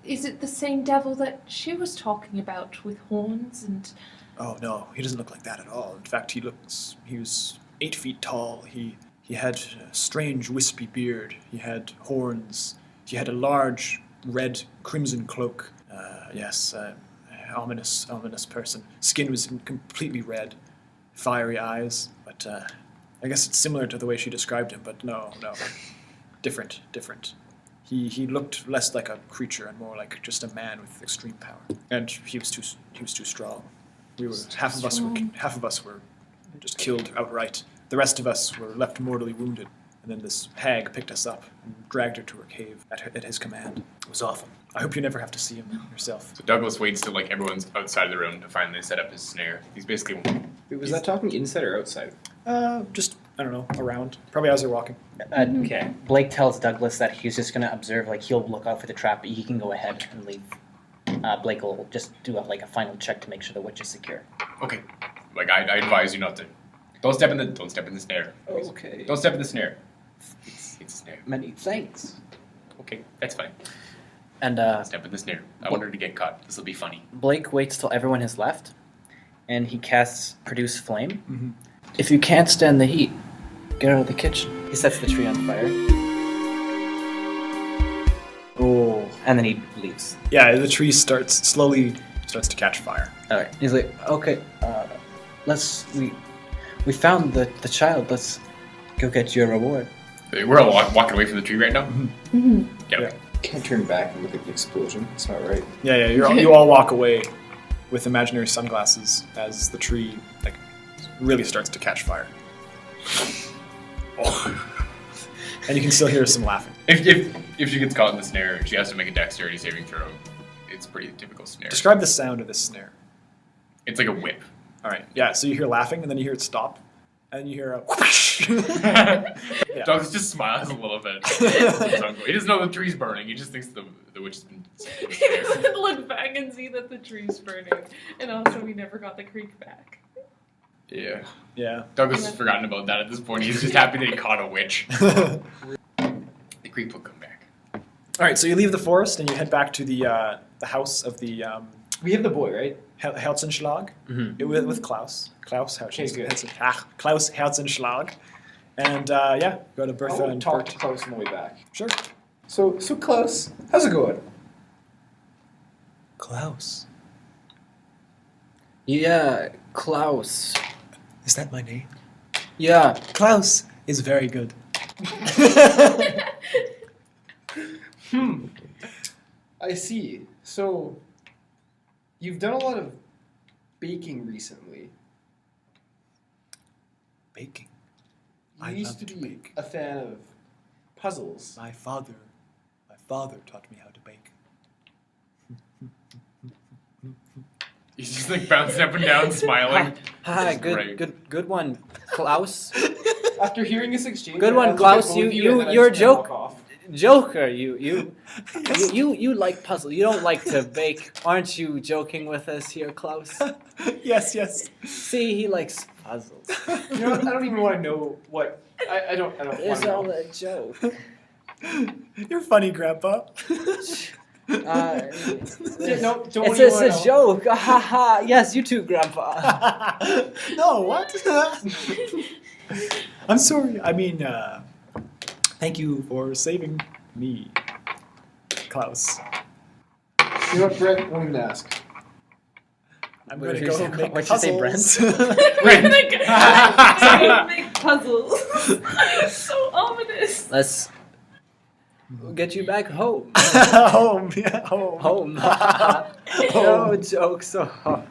[SPEAKER 4] Is it the same devil that she was talking about with horns and...
[SPEAKER 2] Oh no, he doesn't look like that at all. In fact, he was 8 feet tall. He had a strange wispy beard. He had horns. He had a large red crimson cloak. Ominous person. Skin was completely red, fiery eyes. But I guess it's similar to the way she described him. But no, different. He looked less like a creature and more like just a man with extreme power. And he was too strong. Half of us were just killed outright. The rest of us were left mortally wounded. And then this hag picked us up and dragged her to her cave at his command. It was awful. I hope you never have to see him yourself.
[SPEAKER 5] So Douglas waits till everyone's outside of the room to finally set up his snare. He's basically...
[SPEAKER 7] Wait, was that talking inside or outside?
[SPEAKER 2] Just, I don't know, around. Probably as they're walking.
[SPEAKER 8] Okay. Blake tells Douglas that he's just going to observe, he'll look out for the trap, but he can go ahead and leave. Blake will just do a final check to make sure the witch is secure.
[SPEAKER 5] Okay. I advise you not to... Don't step in the snare.
[SPEAKER 7] Oh, okay.
[SPEAKER 5] Don't step in the snare. It's a snare.
[SPEAKER 8] Many thanks.
[SPEAKER 5] Okay, that's fine.
[SPEAKER 8] And
[SPEAKER 5] Step in the snare. I want her to get caught. This will be funny.
[SPEAKER 8] Blake waits till everyone has left, and he casts Produce Flame.
[SPEAKER 2] Mm-hmm.
[SPEAKER 8] If you can't stand the heat, get out of the kitchen. He sets the tree on fire. Oh, and then he leaves.
[SPEAKER 2] Yeah, the tree slowly starts to catch fire.
[SPEAKER 8] All right. He's like, okay, we found the child. Let's go get your reward.
[SPEAKER 5] We're all walking away from the tree right now?
[SPEAKER 4] Mm-hmm.
[SPEAKER 5] Yeah.
[SPEAKER 7] Can't turn back and look at the explosion. It's not right.
[SPEAKER 2] Yeah, you all walk away with imaginary sunglasses as the tree really starts to catch fire. And you can still hear some laughing.
[SPEAKER 5] If she gets caught in the snare, she has to make a dexterity saving throw. It's a pretty typical snare.
[SPEAKER 2] Describe the sound of this snare.
[SPEAKER 5] It's like a whip.
[SPEAKER 2] All right. Yeah. So you hear laughing, and then you hear it stop, and you hear a whoosh. Yeah.
[SPEAKER 5] Douglas just smiles a little bit. He doesn't know the tree's burning. He just thinks the witch has been.
[SPEAKER 4] Look back and see that the tree's burning, and also we never got the creek back.
[SPEAKER 5] Yeah.
[SPEAKER 2] Yeah.
[SPEAKER 5] Douglas has forgotten about that at this point. He's just happy that he caught a witch. The creek will come back.
[SPEAKER 2] All right. So you leave the forest and you head back to the house of the
[SPEAKER 7] We have the boy, right?
[SPEAKER 2] Herzenschlag with Klaus. Klaus
[SPEAKER 7] Okay,
[SPEAKER 2] Klaus Herzenschlag. And go to Bertha
[SPEAKER 7] I want
[SPEAKER 2] and
[SPEAKER 7] to talk
[SPEAKER 2] Bert.
[SPEAKER 7] to Klaus on the way back.
[SPEAKER 2] Sure.
[SPEAKER 7] So Klaus, how's it going?
[SPEAKER 2] Klaus.
[SPEAKER 8] Yeah, Klaus.
[SPEAKER 2] Is that my name?
[SPEAKER 8] Yeah.
[SPEAKER 2] Klaus is very good.
[SPEAKER 7] I see. So, you've done a lot of baking recently.
[SPEAKER 2] Baking.
[SPEAKER 7] You
[SPEAKER 2] I
[SPEAKER 7] used
[SPEAKER 2] love
[SPEAKER 7] to
[SPEAKER 2] to
[SPEAKER 7] be
[SPEAKER 2] bake.
[SPEAKER 7] a fan of puzzles.
[SPEAKER 2] My father taught me how to bake.
[SPEAKER 5] He's just bouncing up and down, smiling.
[SPEAKER 8] Hi,
[SPEAKER 5] Great.
[SPEAKER 8] good one, Klaus.
[SPEAKER 7] After hearing this exchange,
[SPEAKER 8] Good one,
[SPEAKER 7] I look
[SPEAKER 8] Klaus.
[SPEAKER 7] at both of
[SPEAKER 8] You-
[SPEAKER 7] and then I
[SPEAKER 8] you're a
[SPEAKER 7] just kinda
[SPEAKER 8] joke.
[SPEAKER 7] walk off.
[SPEAKER 8] Joker, you like puzzle. You don't like to bake. Aren't you joking with us here, Klaus?
[SPEAKER 2] Yes.
[SPEAKER 8] See, he likes puzzles.
[SPEAKER 7] You know what? I don't even want to know what. I don't want
[SPEAKER 8] It's
[SPEAKER 7] to
[SPEAKER 8] all
[SPEAKER 7] know.
[SPEAKER 8] a joke.
[SPEAKER 2] You're funny, Grandpa.
[SPEAKER 3] No, don't
[SPEAKER 8] It's
[SPEAKER 3] you
[SPEAKER 8] a
[SPEAKER 3] wanna-
[SPEAKER 8] joke. Ha ha. Yes, you too, Grandpa.
[SPEAKER 2] No, what? I'm sorry. I mean, thank you for saving me, Klaus.
[SPEAKER 7] You know what, Brent? I'm going to ask.
[SPEAKER 2] I'm
[SPEAKER 8] What
[SPEAKER 2] going to
[SPEAKER 8] did you
[SPEAKER 2] go
[SPEAKER 8] say?
[SPEAKER 2] make
[SPEAKER 8] What'd you say,
[SPEAKER 2] puzzles.
[SPEAKER 4] Make puzzles. So ominous.
[SPEAKER 8] Let's get you back home.
[SPEAKER 2] Home, yeah, home.
[SPEAKER 8] Home. No joke. So hard.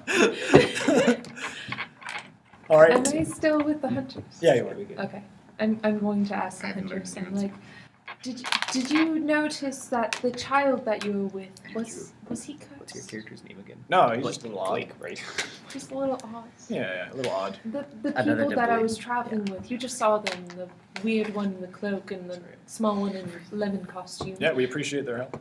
[SPEAKER 2] All
[SPEAKER 4] Am
[SPEAKER 2] right.
[SPEAKER 4] I still with the hunters?
[SPEAKER 2] Yeah, you are. We good.
[SPEAKER 4] Okay. I'm going to ask the hunters. I'm like, did you notice that the child that you were with was he cursed?
[SPEAKER 3] What's your character's name again?
[SPEAKER 2] No, he's just a little odd.
[SPEAKER 3] Blake, right?
[SPEAKER 4] Just a little odd.
[SPEAKER 2] Yeah, a little odd.
[SPEAKER 4] The
[SPEAKER 8] Another
[SPEAKER 4] people that I
[SPEAKER 8] Blake.
[SPEAKER 4] was traveling with, you just saw them. The weird one in the cloak and the small one in lemon costume.
[SPEAKER 2] Yeah, we appreciate their help.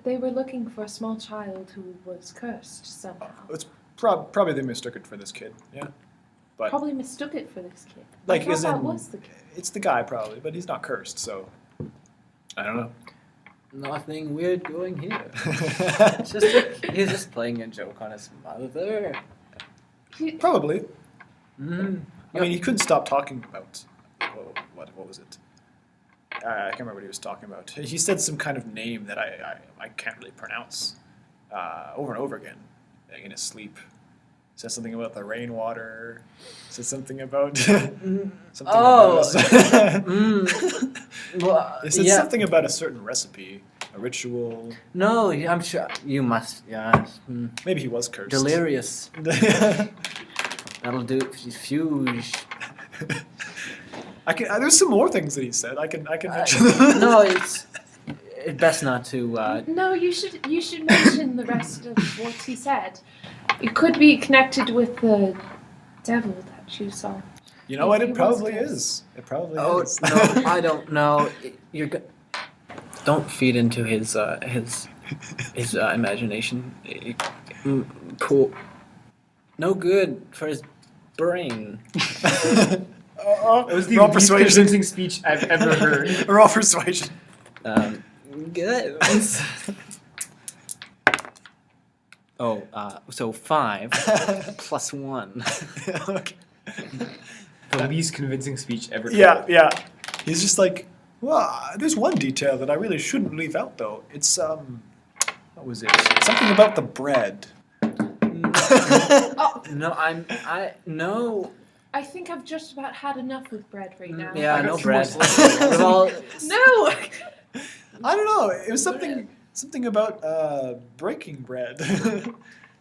[SPEAKER 4] They were looking for a small child who was cursed somehow.
[SPEAKER 2] It's probably they mistook it for this kid. Yeah, but
[SPEAKER 4] Probably mistook it for this kid.
[SPEAKER 2] like,
[SPEAKER 4] I thought
[SPEAKER 2] is
[SPEAKER 4] that
[SPEAKER 2] in
[SPEAKER 4] was the kid.
[SPEAKER 2] it's the guy probably, but he's not cursed, so I don't know.
[SPEAKER 8] Nothing weird going here. He's just playing a joke on his mother.
[SPEAKER 2] Probably.
[SPEAKER 8] Mm.
[SPEAKER 2] I mean, he couldn't stop talking about what was it? I can't remember what he was talking about. He said some kind of name that I can't really pronounce over and over again in his sleep. Said something about the rainwater. Said something about something.
[SPEAKER 8] Oh.
[SPEAKER 2] About
[SPEAKER 8] Well,
[SPEAKER 2] it said
[SPEAKER 8] yeah.
[SPEAKER 2] something about a certain recipe, a ritual.
[SPEAKER 8] No, I'm sure you must. Yes.
[SPEAKER 2] Maybe he was cursed.
[SPEAKER 8] Delirious. That'll do. Fuse.
[SPEAKER 2] There's some more things that he said. I can mention.
[SPEAKER 8] No, it's best not to.
[SPEAKER 4] No, you should mention the rest of what he said. It could be connected with the devil that you saw.
[SPEAKER 2] You know what?
[SPEAKER 4] He
[SPEAKER 2] It
[SPEAKER 4] was
[SPEAKER 2] probably
[SPEAKER 4] cursed.
[SPEAKER 2] is. It probably
[SPEAKER 8] Oh
[SPEAKER 2] is.
[SPEAKER 8] no, I don't know. Don't feed into his imagination. Cool. No good for his brain.
[SPEAKER 7] That was the
[SPEAKER 2] Raw
[SPEAKER 7] least
[SPEAKER 2] persuasion.
[SPEAKER 7] convincing speech I've ever heard.
[SPEAKER 2] Raw persuasion.
[SPEAKER 8] Good. Oh, so 5 plus 1.
[SPEAKER 2] Okay.
[SPEAKER 7] The least convincing speech ever
[SPEAKER 2] Yeah,
[SPEAKER 7] heard.
[SPEAKER 2] yeah. He's just like, well, there's one detail that I really shouldn't leave out though. It's what was it? Something about the bread.
[SPEAKER 8] No, no.
[SPEAKER 4] I think I've just about had enough with bread right now.
[SPEAKER 8] Yeah,
[SPEAKER 7] I got
[SPEAKER 8] no
[SPEAKER 7] 2
[SPEAKER 8] bread.
[SPEAKER 7] more slices.
[SPEAKER 8] We've all-
[SPEAKER 4] No!
[SPEAKER 2] I don't know. It was something about breaking bread.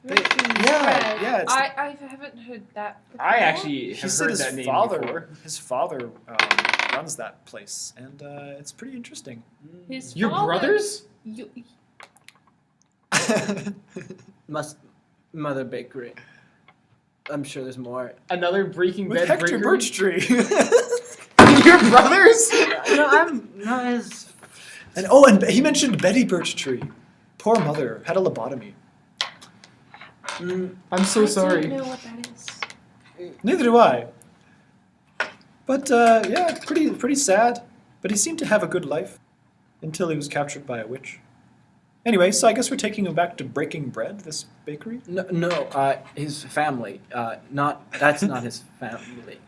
[SPEAKER 2] yeah, it's
[SPEAKER 4] I haven't heard that before.
[SPEAKER 7] I actually
[SPEAKER 2] he
[SPEAKER 7] have
[SPEAKER 2] said
[SPEAKER 7] heard
[SPEAKER 2] his
[SPEAKER 7] that name
[SPEAKER 2] father,
[SPEAKER 7] before.
[SPEAKER 2] his father runs that place, and it's pretty interesting.
[SPEAKER 4] His
[SPEAKER 7] Your
[SPEAKER 4] father-
[SPEAKER 7] brothers?
[SPEAKER 4] You,
[SPEAKER 8] Mother Bakery. I'm sure there's more.
[SPEAKER 7] Another Breaking
[SPEAKER 2] With
[SPEAKER 7] Bad
[SPEAKER 2] Hector
[SPEAKER 7] breaker?
[SPEAKER 2] Birchtree.
[SPEAKER 7] Your brothers?
[SPEAKER 8] No, I'm not as.
[SPEAKER 2] and he mentioned Betty Birchtree. Poor mother had a lobotomy.
[SPEAKER 7] I'm so
[SPEAKER 4] I
[SPEAKER 7] sorry.
[SPEAKER 4] don't know what that is.
[SPEAKER 2] Neither do I. But yeah, pretty sad. But he seemed to have a good life until he was captured by a witch. Anyway, so I guess we're taking him back to Breaking Bread, this bakery.
[SPEAKER 8] No, his family. That's not his family.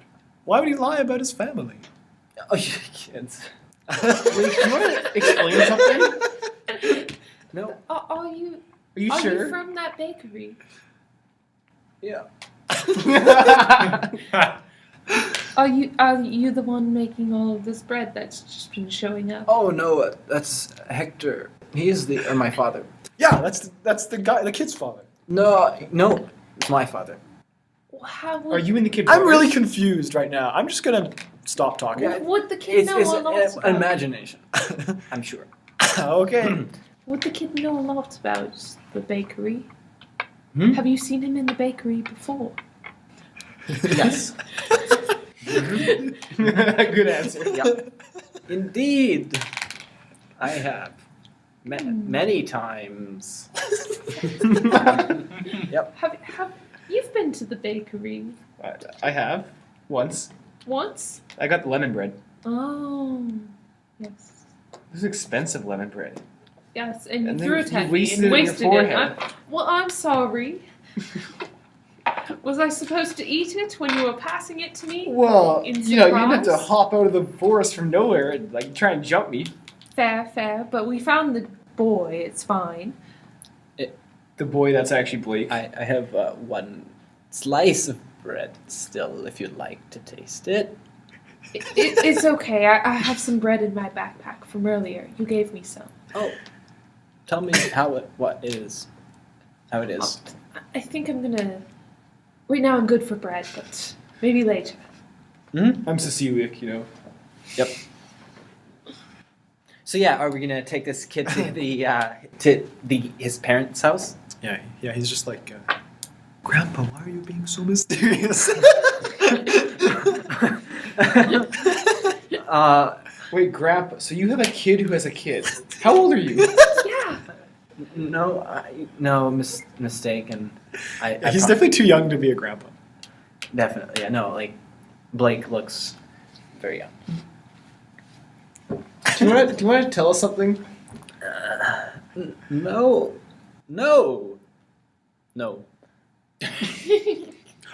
[SPEAKER 2] Why would he lie about his family?
[SPEAKER 8] Oh, you kids.
[SPEAKER 7] Wait, you want to explain something?
[SPEAKER 8] No.
[SPEAKER 4] Are you
[SPEAKER 7] Are you
[SPEAKER 4] are
[SPEAKER 7] sure?
[SPEAKER 4] you from that bakery?
[SPEAKER 8] Yeah.
[SPEAKER 4] Are you the one making all of this bread that's just been showing up?
[SPEAKER 8] Oh no, that's Hector. He is my father.
[SPEAKER 2] Yeah, that's the guy, the kid's father.
[SPEAKER 8] No, it's my father.
[SPEAKER 4] How would,
[SPEAKER 7] Are you in the kid?
[SPEAKER 2] I'm
[SPEAKER 7] brothers?
[SPEAKER 2] really confused right now. I'm just gonna stop talking.
[SPEAKER 4] would the kid know a lot about?
[SPEAKER 8] Imagination. I'm sure.
[SPEAKER 2] Okay.
[SPEAKER 4] Would the kid know a lot about the bakery?
[SPEAKER 8] Hmm?
[SPEAKER 4] Have you seen him in the bakery before?
[SPEAKER 8] Yes.
[SPEAKER 7] Good answer.
[SPEAKER 8] Yep. Indeed. I have. Many times. Yep.
[SPEAKER 4] Have you've been to the bakery
[SPEAKER 7] I have. Once.
[SPEAKER 4] once?
[SPEAKER 7] I got the lemon bread.
[SPEAKER 4] Oh, yes.
[SPEAKER 7] This is expensive lemon bread.
[SPEAKER 4] Yes, and you
[SPEAKER 7] And then
[SPEAKER 4] threw it
[SPEAKER 7] you
[SPEAKER 4] at me
[SPEAKER 7] wasted
[SPEAKER 4] and
[SPEAKER 7] it on your
[SPEAKER 4] wasted it.
[SPEAKER 7] forehead.
[SPEAKER 4] I'm sorry. Was I supposed to eat it when you were passing it to me?
[SPEAKER 7] Well,
[SPEAKER 4] In
[SPEAKER 7] you didn't have to
[SPEAKER 4] surprise?
[SPEAKER 7] hop out of the forest from nowhere and like try and jump me.
[SPEAKER 4] Fair, but we found the boy. It's fine.
[SPEAKER 7] The boy that's actually Blake.
[SPEAKER 3] I have one slice of bread still, if you'd like to taste it.
[SPEAKER 4] It's okay. I have some bread in my backpack from earlier. You gave me some.
[SPEAKER 3] Oh, tell me how it is.
[SPEAKER 4] I think I'm gonna. Right now I'm good for bread, but maybe later.
[SPEAKER 7] I'm Cecilic, you know.
[SPEAKER 3] Yep. So yeah, are we gonna take this kid to his parents' house?
[SPEAKER 2] Yeah, he's just like, Grandpa, why are you being so mysterious?
[SPEAKER 7] Wait, Grandpa, so you have a kid who has a kid. How old are you?
[SPEAKER 4] Yeah.
[SPEAKER 3] No, mistaken.
[SPEAKER 2] He's definitely too young to be a grandpa.
[SPEAKER 3] definitely. Yeah, no, like Blake looks very young.
[SPEAKER 7] Do you want to tell us something?
[SPEAKER 3] No.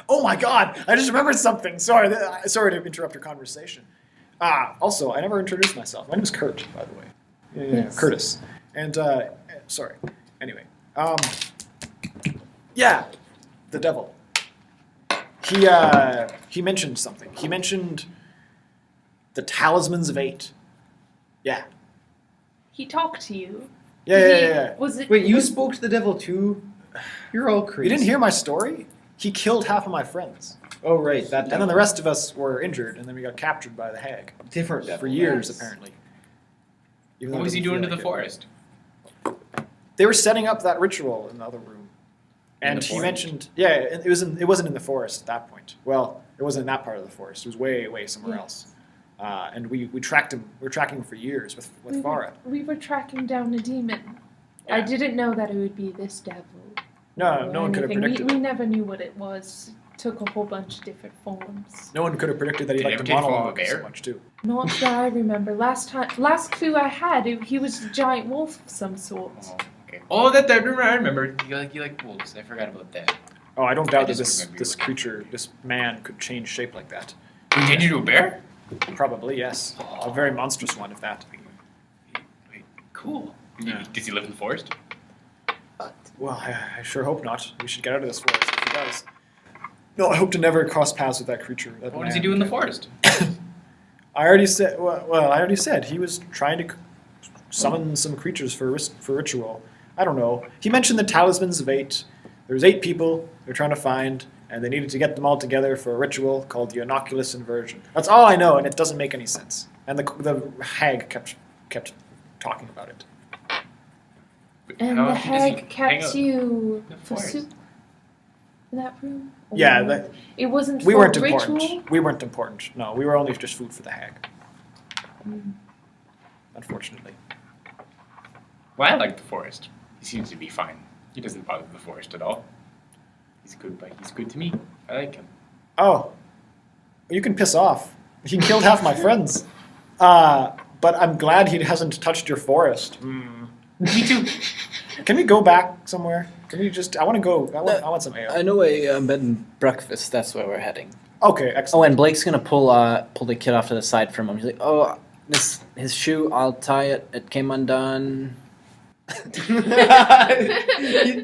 [SPEAKER 2] Oh my God! I just remembered something. Sorry to interrupt your conversation. Also, I never introduced myself. My name is Kurt, by the way. Yeah,
[SPEAKER 4] Yes.
[SPEAKER 2] Curtis. And sorry. Anyway, yeah, the devil. He mentioned something. He mentioned the talismans of 8. Yeah.
[SPEAKER 4] He talked to you.
[SPEAKER 2] Yeah.
[SPEAKER 4] Was it?
[SPEAKER 7] Wait, you spoke to the devil too? You're all crazy.
[SPEAKER 2] You didn't hear my story? He killed half of my friends.
[SPEAKER 7] Oh, right, that
[SPEAKER 2] And then the rest of us were injured, and then we got captured by the hag.
[SPEAKER 7] different devil.
[SPEAKER 2] For years,
[SPEAKER 4] Yes.
[SPEAKER 2] apparently. Even though
[SPEAKER 5] What
[SPEAKER 2] it
[SPEAKER 5] was he
[SPEAKER 2] doesn't
[SPEAKER 5] doing to
[SPEAKER 2] feel
[SPEAKER 5] the
[SPEAKER 2] like it.
[SPEAKER 5] forest?
[SPEAKER 2] They were setting up that ritual in the other room.
[SPEAKER 5] In
[SPEAKER 2] And
[SPEAKER 5] the
[SPEAKER 2] he
[SPEAKER 5] forest?
[SPEAKER 2] mentioned, it wasn't in the forest at that point. Well, it wasn't in that part of the forest. It was way somewhere else. And we tracked him. We were tracking him for years with Farah.
[SPEAKER 4] We were tracking down a demon. I
[SPEAKER 2] Yeah.
[SPEAKER 4] didn't know that it would be this devil.
[SPEAKER 2] No
[SPEAKER 4] or
[SPEAKER 2] one could have
[SPEAKER 4] anything.
[SPEAKER 2] predicted.
[SPEAKER 4] We never knew what it was. It took a whole bunch of different forms.
[SPEAKER 2] No one could have predicted that he
[SPEAKER 5] Did he
[SPEAKER 2] liked
[SPEAKER 5] ever
[SPEAKER 2] to
[SPEAKER 5] take the form of a
[SPEAKER 2] monologue so
[SPEAKER 5] bear?
[SPEAKER 2] much too.
[SPEAKER 4] Not that I remember. Last clue I had, he was a giant wolf of some sort.
[SPEAKER 5] Oh, okay. Oh, I remember. You like wolves. I forgot about that.
[SPEAKER 2] Oh, I don't doubt that
[SPEAKER 5] just remember
[SPEAKER 2] this
[SPEAKER 5] you like-
[SPEAKER 2] creature, this man, could change shape like that.
[SPEAKER 5] He turned you to a bear?
[SPEAKER 2] Probably, yes. A very monstrous one, if that.
[SPEAKER 5] Wait, cool.
[SPEAKER 2] Yeah.
[SPEAKER 5] Does he live in the forest?
[SPEAKER 2] Well, I sure hope not. We should get out of this forest if he does. No, I hope to never cross paths with that creature. That
[SPEAKER 5] What does he
[SPEAKER 2] man.
[SPEAKER 5] do in the forest?
[SPEAKER 2] I already said he was trying to summon some creatures for ritual. I don't know. He mentioned the talismans of 8. There's 8 people they're trying to find, and they needed to get them all together for a ritual called the Inoculus Inversion. That's all I know, and it doesn't make any sense. And the hag kept talking about it.
[SPEAKER 4] And
[SPEAKER 5] How
[SPEAKER 4] the
[SPEAKER 5] often does he
[SPEAKER 4] hag
[SPEAKER 5] hang
[SPEAKER 4] kept
[SPEAKER 5] out
[SPEAKER 4] you
[SPEAKER 5] in the
[SPEAKER 4] for
[SPEAKER 5] forest?
[SPEAKER 4] soup in that room?
[SPEAKER 2] Yeah,
[SPEAKER 4] Or it wasn't
[SPEAKER 2] we
[SPEAKER 4] for
[SPEAKER 2] weren't
[SPEAKER 4] ritual?
[SPEAKER 2] important. We weren't important. No, we were only just food for the hag. Unfortunately.
[SPEAKER 5] Well, I like the forest. He seems to be fine. He doesn't bother the forest at all. He's good to me. I like him.
[SPEAKER 2] Oh, you can piss off. He killed half my friends. But I'm glad he hasn't touched your forest.
[SPEAKER 5] Me too.
[SPEAKER 2] Can we go back somewhere? Can we just? I want to go. I want some ale.
[SPEAKER 3] I know a bed and breakfast. That's where we're heading.
[SPEAKER 2] Okay,
[SPEAKER 3] Oh,
[SPEAKER 2] excellent.
[SPEAKER 3] and Blake's gonna pull the kid off to the side from him. He's like, "Oh, his shoe. I'll tie it. It came undone."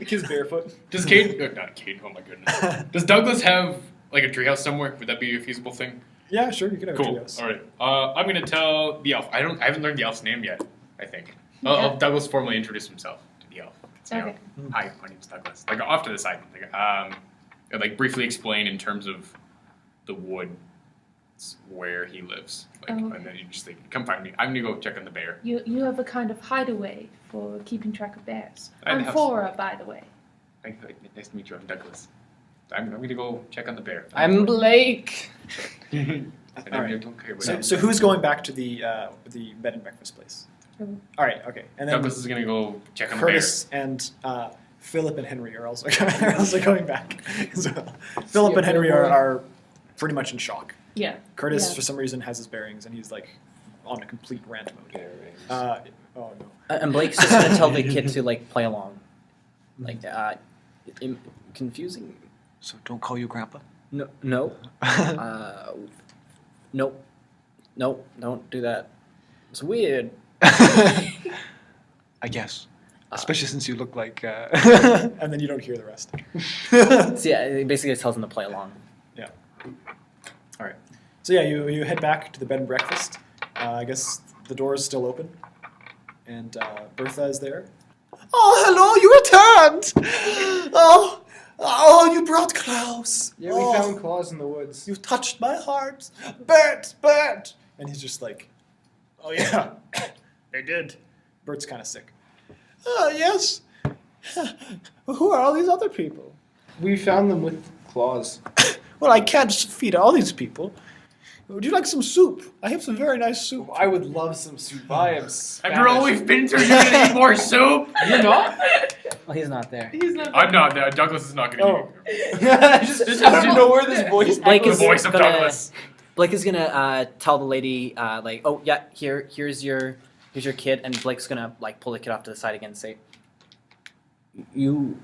[SPEAKER 7] He's barefoot.
[SPEAKER 5] Does Kate? Not Kate. Oh my goodness. Does Douglas have like a treehouse somewhere? Would that be a feasible thing?
[SPEAKER 2] Yeah, sure. You can have a
[SPEAKER 5] Cool.
[SPEAKER 2] treehouse.
[SPEAKER 5] All right. I'm gonna tell the elf. I haven't learned the elf's name yet. I think.
[SPEAKER 4] Yeah.
[SPEAKER 5] Douglas formally introduce himself to the elf. Say,
[SPEAKER 4] Okay.
[SPEAKER 5] Hi, my name's Douglas. Like off to the side. And, like briefly explain in terms of the woods where he lives. Like,
[SPEAKER 4] Oh, okay.
[SPEAKER 5] and then you just like, come find me. I'm gonna go check on the bear.
[SPEAKER 4] You have a kind of hideaway for keeping track of bears.
[SPEAKER 5] I
[SPEAKER 4] I'm
[SPEAKER 5] have-
[SPEAKER 4] Fora, by the way.
[SPEAKER 5] Nice to meet you. I'm Douglas. I'm gonna go check on the bear.
[SPEAKER 3] I'm Blake.
[SPEAKER 2] All right.
[SPEAKER 5] Don't care what
[SPEAKER 2] So who's going back to the bed and breakfast place?
[SPEAKER 4] Oh.
[SPEAKER 2] All right. Okay. And then
[SPEAKER 5] Douglas is gonna go check on
[SPEAKER 2] Curtis and Philip and Henry are also going back as well. Philip and Henry are pretty much in shock.
[SPEAKER 4] Yeah.
[SPEAKER 2] Curtis,
[SPEAKER 4] Yeah.
[SPEAKER 2] for some reason, has his bearings, and he's like on a complete rant mode. Oh no.
[SPEAKER 8] And Blake's just gonna tell the kid to like play along. Like, confusing?
[SPEAKER 2] So don't call you Grandpa?
[SPEAKER 8] No. Nope. Nope, don't do that. It's weird.
[SPEAKER 2] I guess. Especially since you look like... and then you don't hear the rest.
[SPEAKER 8] So yeah, it basically tells him to play along.
[SPEAKER 2] Yeah. All right. So yeah, you head back to the bed and breakfast. I guess the door is still open. And Bertha is there. Oh, hello, you returned! Oh, you brought Klaus.
[SPEAKER 7] Yeah, we found claws in the woods.
[SPEAKER 2] You touched my heart. Bert! And he's just like, oh yeah, they did. Bert's kind of sick. Oh, yes. Who are all these other people?
[SPEAKER 7] We found them with claws.
[SPEAKER 2] Well, I can't feed all these people. Would you like some soup? I have some very nice soup.
[SPEAKER 7] I would love some soup. I am
[SPEAKER 5] After all we've been through, you're gonna eat more soup?
[SPEAKER 7] You're not?
[SPEAKER 8] Well, he's not there.
[SPEAKER 4] He's not.
[SPEAKER 5] I'm not. Douglas is not gonna eat.
[SPEAKER 7] Just out of nowhere, this voice.
[SPEAKER 8] Blake
[SPEAKER 5] The
[SPEAKER 8] is
[SPEAKER 5] voice of
[SPEAKER 8] gonna,
[SPEAKER 5] Douglas.
[SPEAKER 8] Blake is gonna tell the lady like, oh yeah, here's your kid, and Blake's gonna like pull the kid off to the side again and say, you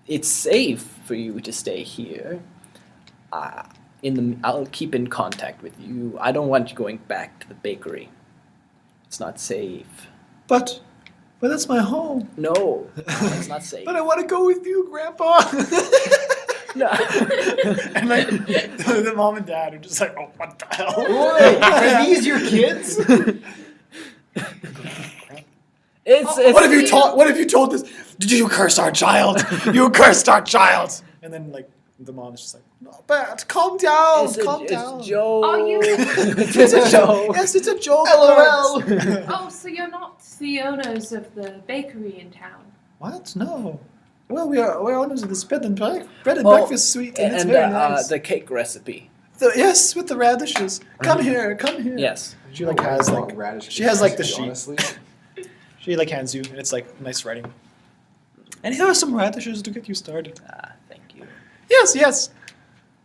[SPEAKER 8] it's safe for you to stay here. I'll keep in contact with you. I don't want you going back to the bakery. It's not safe.
[SPEAKER 2] But that's my home.
[SPEAKER 8] No, it's not safe.
[SPEAKER 2] But I want to go with you, Grandpa.
[SPEAKER 8] No.
[SPEAKER 2] And like the mom and dad are just like, oh, what the hell?
[SPEAKER 7] Wait, are these your kids?
[SPEAKER 8] It's
[SPEAKER 2] What have you told this? Did you curse our child? You cursed our child. And then like the mom is just like, no, Bert, calm down, calm down.
[SPEAKER 8] It's Joe.
[SPEAKER 4] Are you?
[SPEAKER 8] It's a joke.
[SPEAKER 2] Yes, it's a joke.
[SPEAKER 7] LOL.
[SPEAKER 2] Bert.
[SPEAKER 4] Oh, so you're not the owners of the bakery in town?
[SPEAKER 2] What? No. Well, we're owners of this bread and breakfast suite, and it's very nice.
[SPEAKER 8] The cake recipe.
[SPEAKER 2] Yes, with the radishes. Come here.
[SPEAKER 8] Yes.
[SPEAKER 2] She like has like
[SPEAKER 7] radish.
[SPEAKER 2] she has like the sheet.
[SPEAKER 7] Honestly.
[SPEAKER 2] She like hands you, and it's like nice writing. And here are some radishes to get you started.
[SPEAKER 8] Thank you.
[SPEAKER 2] Yes.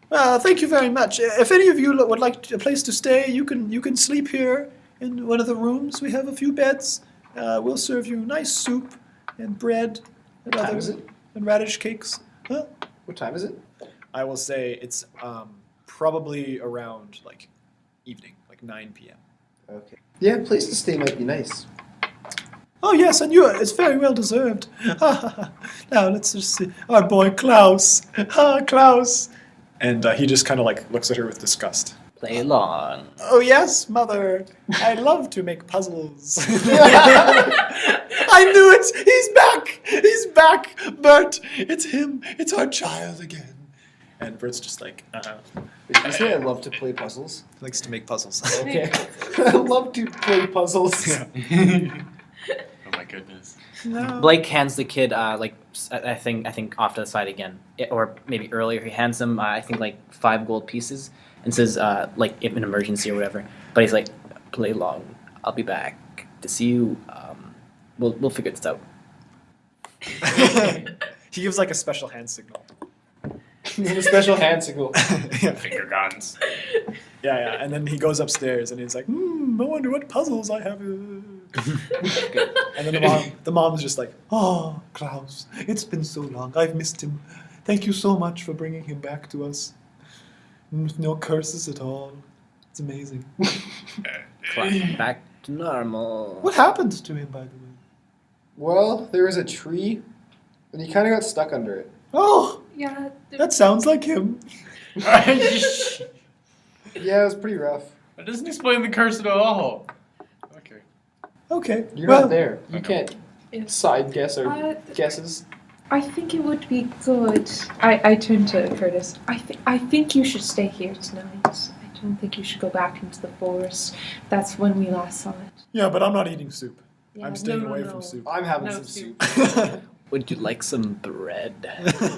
[SPEAKER 2] Thank you very much. If any of you would like a place to stay, you can sleep here in one of the rooms. We have a few beds. We'll serve you nice soup and bread and
[SPEAKER 7] What time is it?
[SPEAKER 2] and radish cakes. Huh?
[SPEAKER 7] What time is it?
[SPEAKER 2] I will say it's probably around like evening, like 9 p.m.
[SPEAKER 7] Okay. Yeah, place to stay might be nice.
[SPEAKER 2] Oh yes, and it's very well deserved. Now let's just see our boy Klaus. Klaus. And he just kind of like looks at her with disgust.
[SPEAKER 8] Play along.
[SPEAKER 2] Oh yes, mother. I love to make puzzles. I knew it. He's back. Bert, it's him. It's our child again. And Bert's just like,
[SPEAKER 7] Did you say I love to play puzzles?
[SPEAKER 2] likes to make puzzles.
[SPEAKER 7] Okay. I love to play puzzles.
[SPEAKER 5] Oh my goodness.
[SPEAKER 2] No.
[SPEAKER 8] Blake hands the kid I think off to the side again, or maybe earlier. He hands him I think like 5 gold pieces and says like if an emergency or whatever. But he's like, play along. I'll be back to see you. We'll figure this out.
[SPEAKER 2] He gives like a special hand signal.
[SPEAKER 7] A special hand signal.
[SPEAKER 2] Yeah.
[SPEAKER 5] Finger guns.
[SPEAKER 2] Yeah. And then he goes upstairs and he's like, I wonder what puzzles I have. And then the mom's just like, oh, Klaus, it's been so long. I've missed him. Thank you so much for bringing him back to us. No curses at all. It's amazing.
[SPEAKER 8] Back to normal.
[SPEAKER 2] What happened to him, by the way?
[SPEAKER 7] Well, there was a tree, and he kind of got stuck under it.
[SPEAKER 2] Oh,
[SPEAKER 4] Yeah.
[SPEAKER 2] that sounds like him.
[SPEAKER 5] That
[SPEAKER 7] Yeah, it was pretty rough.
[SPEAKER 5] doesn't explain the curse at all. Okay.
[SPEAKER 2] Okay.
[SPEAKER 7] You're
[SPEAKER 2] well,
[SPEAKER 7] not there. You
[SPEAKER 5] Okay.
[SPEAKER 7] can't side guess or guesses.
[SPEAKER 4] I think it would be good. I turn to Curtis. I think you should stay here tonight. I don't think you should go back into the forest. That's when we last saw it.
[SPEAKER 2] Yeah, but I'm not eating soup.
[SPEAKER 4] Yeah,
[SPEAKER 2] I'm staying
[SPEAKER 4] no,
[SPEAKER 2] away
[SPEAKER 4] no.
[SPEAKER 2] from soup.
[SPEAKER 7] I'm having
[SPEAKER 4] No
[SPEAKER 7] some
[SPEAKER 4] soup.
[SPEAKER 7] soup.
[SPEAKER 8] Would you like some bread?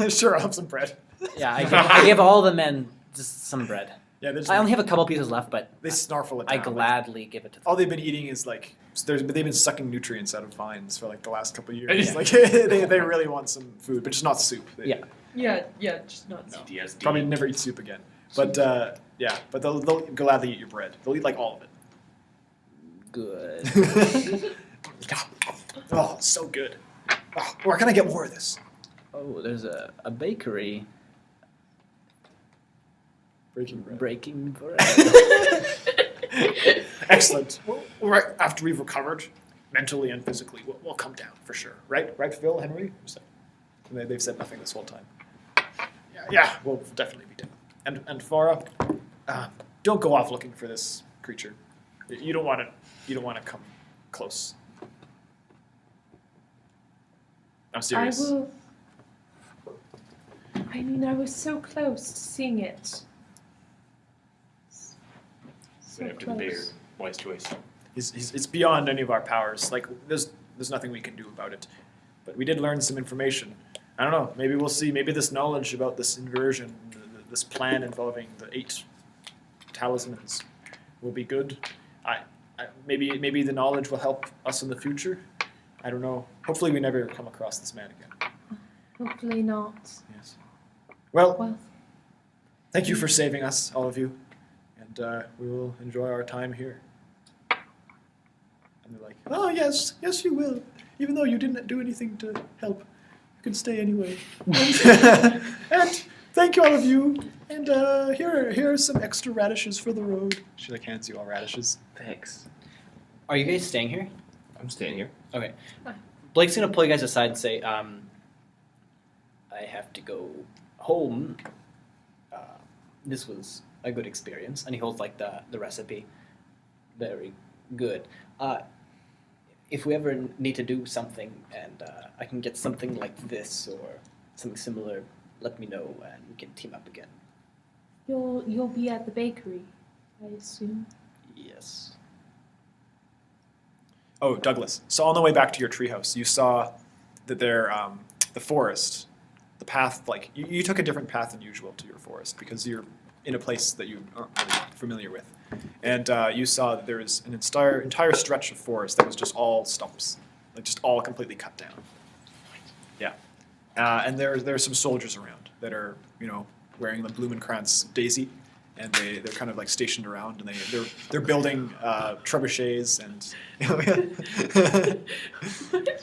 [SPEAKER 2] Sure, I'll have some bread.
[SPEAKER 8] Yeah, I give all the men just some bread.
[SPEAKER 2] Yeah,
[SPEAKER 8] I only have a couple pieces left, but
[SPEAKER 2] they snarfle it
[SPEAKER 8] I
[SPEAKER 2] down.
[SPEAKER 8] gladly give it to them.
[SPEAKER 2] All they've been eating is like they've been sucking nutrients out of vines for like the last couple of years. Like they really want some food, but just not soup.
[SPEAKER 8] Yeah.
[SPEAKER 4] Yeah, just not.
[SPEAKER 5] No. DSD.
[SPEAKER 2] Probably never eat soup again. But yeah, but they'll gladly eat your bread. They'll eat like all of it.
[SPEAKER 3] good.
[SPEAKER 2] Oh, so good. Oh, where can I get more of this?
[SPEAKER 3] Oh, there's a bakery
[SPEAKER 2] Breaking bread.
[SPEAKER 3] breaking bread.
[SPEAKER 2] Excellent. Well, right after we've recovered, mentally and physically, we'll come down for sure. Right, Phil, Henry? They've said nothing this whole time. Yeah, we'll definitely be down. And Farah, don't go off looking for this creature. You don't want to come close. I'm serious.
[SPEAKER 4] I will. I mean, I was so close to seeing it. So
[SPEAKER 5] After the bear,
[SPEAKER 4] close.
[SPEAKER 5] wise choice.
[SPEAKER 2] It's beyond any of our powers. Like there's nothing we can do about it. But we did learn some information. I don't know. Maybe we'll see. Maybe this knowledge about this inversion, this plan involving the 8 talismans, will be good. Maybe the knowledge will help us in the future. I don't know. Hopefully, we never come across this man again.
[SPEAKER 4] Hopefully not.
[SPEAKER 2] Yes. Well,
[SPEAKER 4] Well,
[SPEAKER 2] thank you for saving us, all of you, and we will enjoy our time here. And they're like, oh yes, you will. Even though you didn't do anything to help, you can stay anyway. And thank you, all of you. And here are some extra radishes for the road. She hands you all radishes.
[SPEAKER 7] Thanks.
[SPEAKER 3] Are you guys staying here?
[SPEAKER 7] I'm staying here.
[SPEAKER 3] Okay. Blake's gonna pull you guys aside and say, I have to go home. This was a good experience. And he holds the recipe. Very good. If we ever need to do something and I can get something like this or something similar, let me know and we can team up again.
[SPEAKER 4] you'll be at the bakery, I assume.
[SPEAKER 3] Yes.
[SPEAKER 2] Oh, Douglas. So on the way back to your treehouse, you saw that the forest, the path, you took a different path than usual to your forest because you're in a place that you aren't really familiar with. And you saw that there was an entire stretch of forest that was just all stumps, just all completely cut down. Yeah. And there's some soldiers around that are, wearing the Blumenkranz daisy, and they're kind of stationed around, and they're building trebuchets and.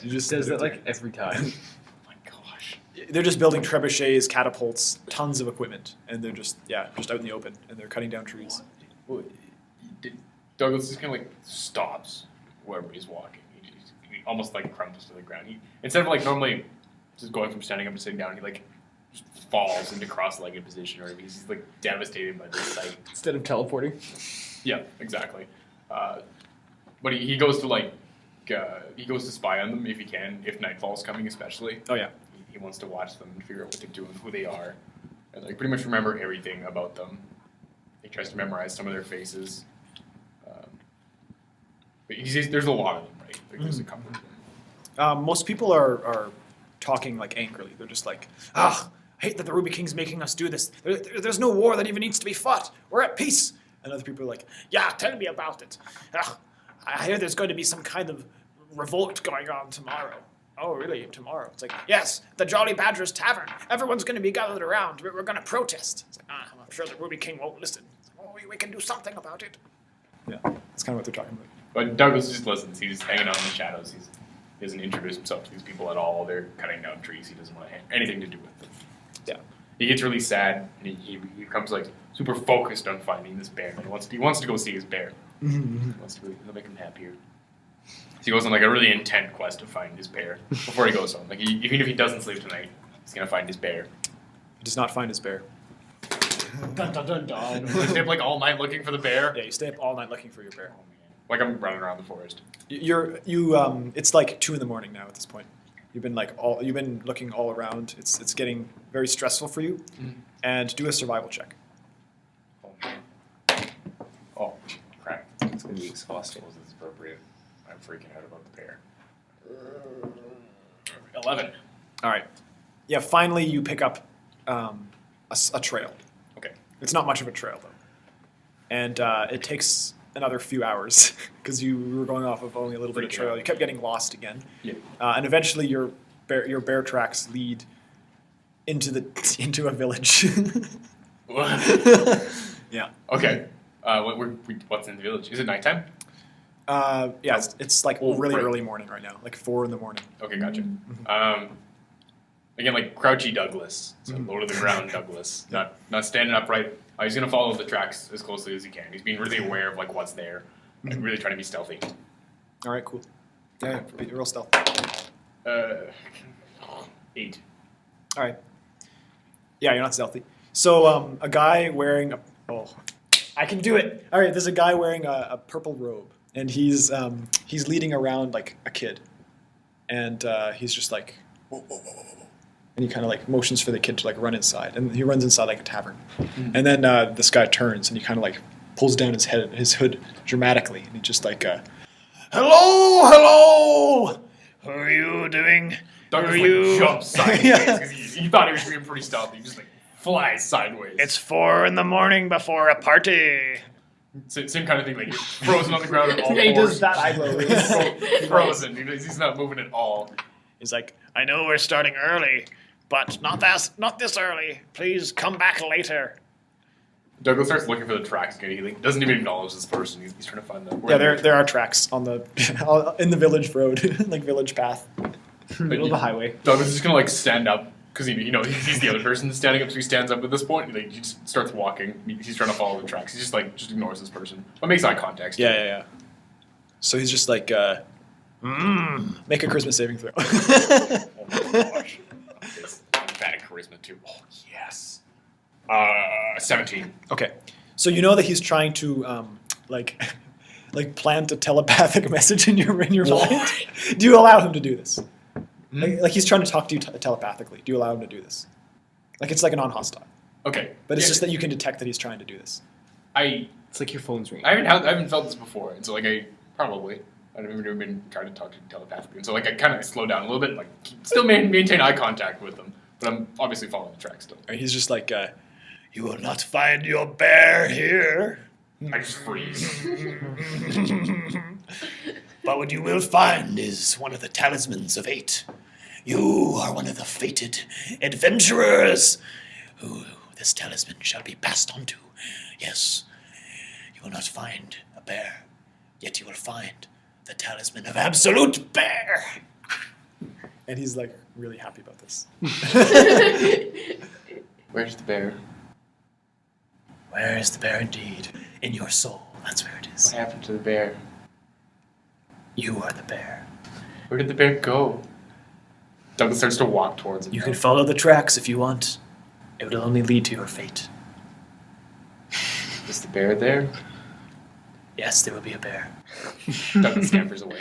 [SPEAKER 7] You just says that every time.
[SPEAKER 2] They're just building trebuchets, catapults, tons of equipment, and they're just out in the open, and they're cutting down trees.
[SPEAKER 5] Well, Douglas just kind of stops wherever he's walking. He almost crumbles to the ground. Instead of normally just going from standing up to sitting down, he just falls into cross-legged position, or he's devastated by this sight.
[SPEAKER 7] Instead of teleporting.
[SPEAKER 5] Yeah, exactly. But he goes to he goes to spy on them if he can, if nightfall's coming especially.
[SPEAKER 2] Oh yeah.
[SPEAKER 5] He wants to watch them and figure out what they're doing, who they are, and pretty much remember everything about them. He tries to memorize some of their faces. But he sees there's a lot of them, right? There's a couple of them.
[SPEAKER 2] Most people are talking angrily. They're just I hate that the Ruby King's making us do this. There's no war that even needs to be fought. We're at peace. And other people are yeah, tell me about it. I hear there's going to be some kind of revolt going on tomorrow. Oh, really? Tomorrow? It's yes, the Jolly Badger's Tavern. Everyone's going to be gathered around. We're going to protest. It's I'm sure the Ruby King won't listen. We can do something about it. Yeah, that's kind of what they're talking about.
[SPEAKER 5] But Douglas just listens. He's just hanging out in the shadows. He doesn't introduce himself to these people at all. They're cutting down trees. He doesn't want anything to do with them.
[SPEAKER 2] Yeah.
[SPEAKER 5] He gets really sad, and he becomes super focused on finding this bear. He wants to go see his bear. He'll make him happier. So he goes on a really intent quest to find his bear before he goes home. Even if he doesn't sleep tonight, he's gonna find his bear.
[SPEAKER 2] He does not find his bear.
[SPEAKER 5] Dun dun dun dun. You stay up all night looking for the bear.
[SPEAKER 2] Yeah, you stay up all night looking for your bear.
[SPEAKER 5] Oh man, I'm running around the forest.
[SPEAKER 2] It's 2 a.m. now at this point. You've been you've been looking all around. It's getting very stressful for you, and do a survival check.
[SPEAKER 5] Oh man. Oh crap.
[SPEAKER 7] It's going to be exhausting.
[SPEAKER 5] This is appropriate. I'm freaking out about the bear. 11.
[SPEAKER 2] All right. Yeah, finally you pick up a trail.
[SPEAKER 5] Okay.
[SPEAKER 2] It's not much of a trail though, and it takes another few hours because you were going off of only a little bit of trail. You kept getting lost again.
[SPEAKER 5] Yeah.
[SPEAKER 2] And eventually your bear tracks lead into a village.
[SPEAKER 5] What?
[SPEAKER 2] Yeah.
[SPEAKER 5] Okay. What's in the village? Is it nighttime?
[SPEAKER 2] Yeah, it's like really
[SPEAKER 5] right.
[SPEAKER 2] early morning right now, like 4 in the morning.
[SPEAKER 5] Okay, gotcha. Again, like crouchy Douglas, so low to the ground Douglas, not standing upright. He's gonna follow the tracks as closely as he can. He's being really aware of like what's there, and really trying to be stealthy.
[SPEAKER 2] All right, cool. Yeah, be real stealth.
[SPEAKER 5] 8.
[SPEAKER 2] All right. Yeah, you're not stealthy. So a guy wearing I can do it. All right, there's a guy wearing a purple robe, and he's leading around like a kid, and he's just like whoa, whoa, whoa, whoa, whoa. And he kind of like motions for the kid to like run inside, and he runs inside like a tavern, and then this guy turns and he kind of like pulls down his hood dramatically, and he just like hello, how are you doing?
[SPEAKER 5] Douglas
[SPEAKER 2] Are
[SPEAKER 5] like
[SPEAKER 2] you-
[SPEAKER 5] jumps sideways
[SPEAKER 2] Yeah.
[SPEAKER 5] because he thought he was being pretty stealthy. He just like flies sideways.
[SPEAKER 9] It's 4 in the morning before a party.
[SPEAKER 5] Same kind of thing. Like he's frozen on the ground at all
[SPEAKER 2] Yeah, he
[SPEAKER 5] fours.
[SPEAKER 2] does that eyebrow raise.
[SPEAKER 5] Frozen. He's not moving at all.
[SPEAKER 9] He's like, I know we're starting early, but not this early. Please come back later.
[SPEAKER 5] Douglas starts looking for the tracks again. He like, doesn't even acknowledge this person. He's trying to find them.
[SPEAKER 2] Yeah, there are tracks on the in the village road, like village path.
[SPEAKER 7] Middle of the highway.
[SPEAKER 5] Douglas is just gonna like stand up because he sees the other person standing up, so he stands up at this point. And, he just starts walking. He's trying to follow the tracks. He just ignores this person, but makes eye contact. still.
[SPEAKER 2] Yeah. So he's just like, make a charisma saving throw.
[SPEAKER 5] Oh my gosh. I'm bad at charisma too. Oh yes. 17.
[SPEAKER 2] Okay, so you know that he's trying to like plant a telepathic message in your mind. Do you allow him to do this? Like he's trying to talk to you telepathically. Do you allow him to do this? Like it's like a non-hostile,
[SPEAKER 5] Okay,
[SPEAKER 2] but it's
[SPEAKER 5] Yeah,
[SPEAKER 2] just that you can detect that he's trying to do this.
[SPEAKER 7] It's like your phone's ringing.
[SPEAKER 5] I haven't felt this before, and so like I've never been trying to talk to telepathically, and so like I kind of slow down a little bit, like still maintain eye contact with them, but I'm obviously following the track still.
[SPEAKER 2] And he's just like,
[SPEAKER 9] You will not find your bear here.
[SPEAKER 5] I just freeze.
[SPEAKER 9] But what you will find is one of the talismans of 8. You are one of the fated adventurers who this talisman shall be passed on to. Yes, you will not find a bear, yet you will find the talisman of absolute bear.
[SPEAKER 2] and he's like really happy about this.
[SPEAKER 5] Where's the bear?
[SPEAKER 9] Where is the bear indeed? In your soul, that's where it
[SPEAKER 5] What
[SPEAKER 9] is.
[SPEAKER 5] happened to the bear?
[SPEAKER 9] You are the bear.
[SPEAKER 5] Where did the bear go? Douglas starts to walk towards him.
[SPEAKER 9] You can follow the tracks if you want. It will only lead to your fate.
[SPEAKER 5] Is the bear there?
[SPEAKER 9] Yes, there will be a bear.
[SPEAKER 5] Douglas scampers away.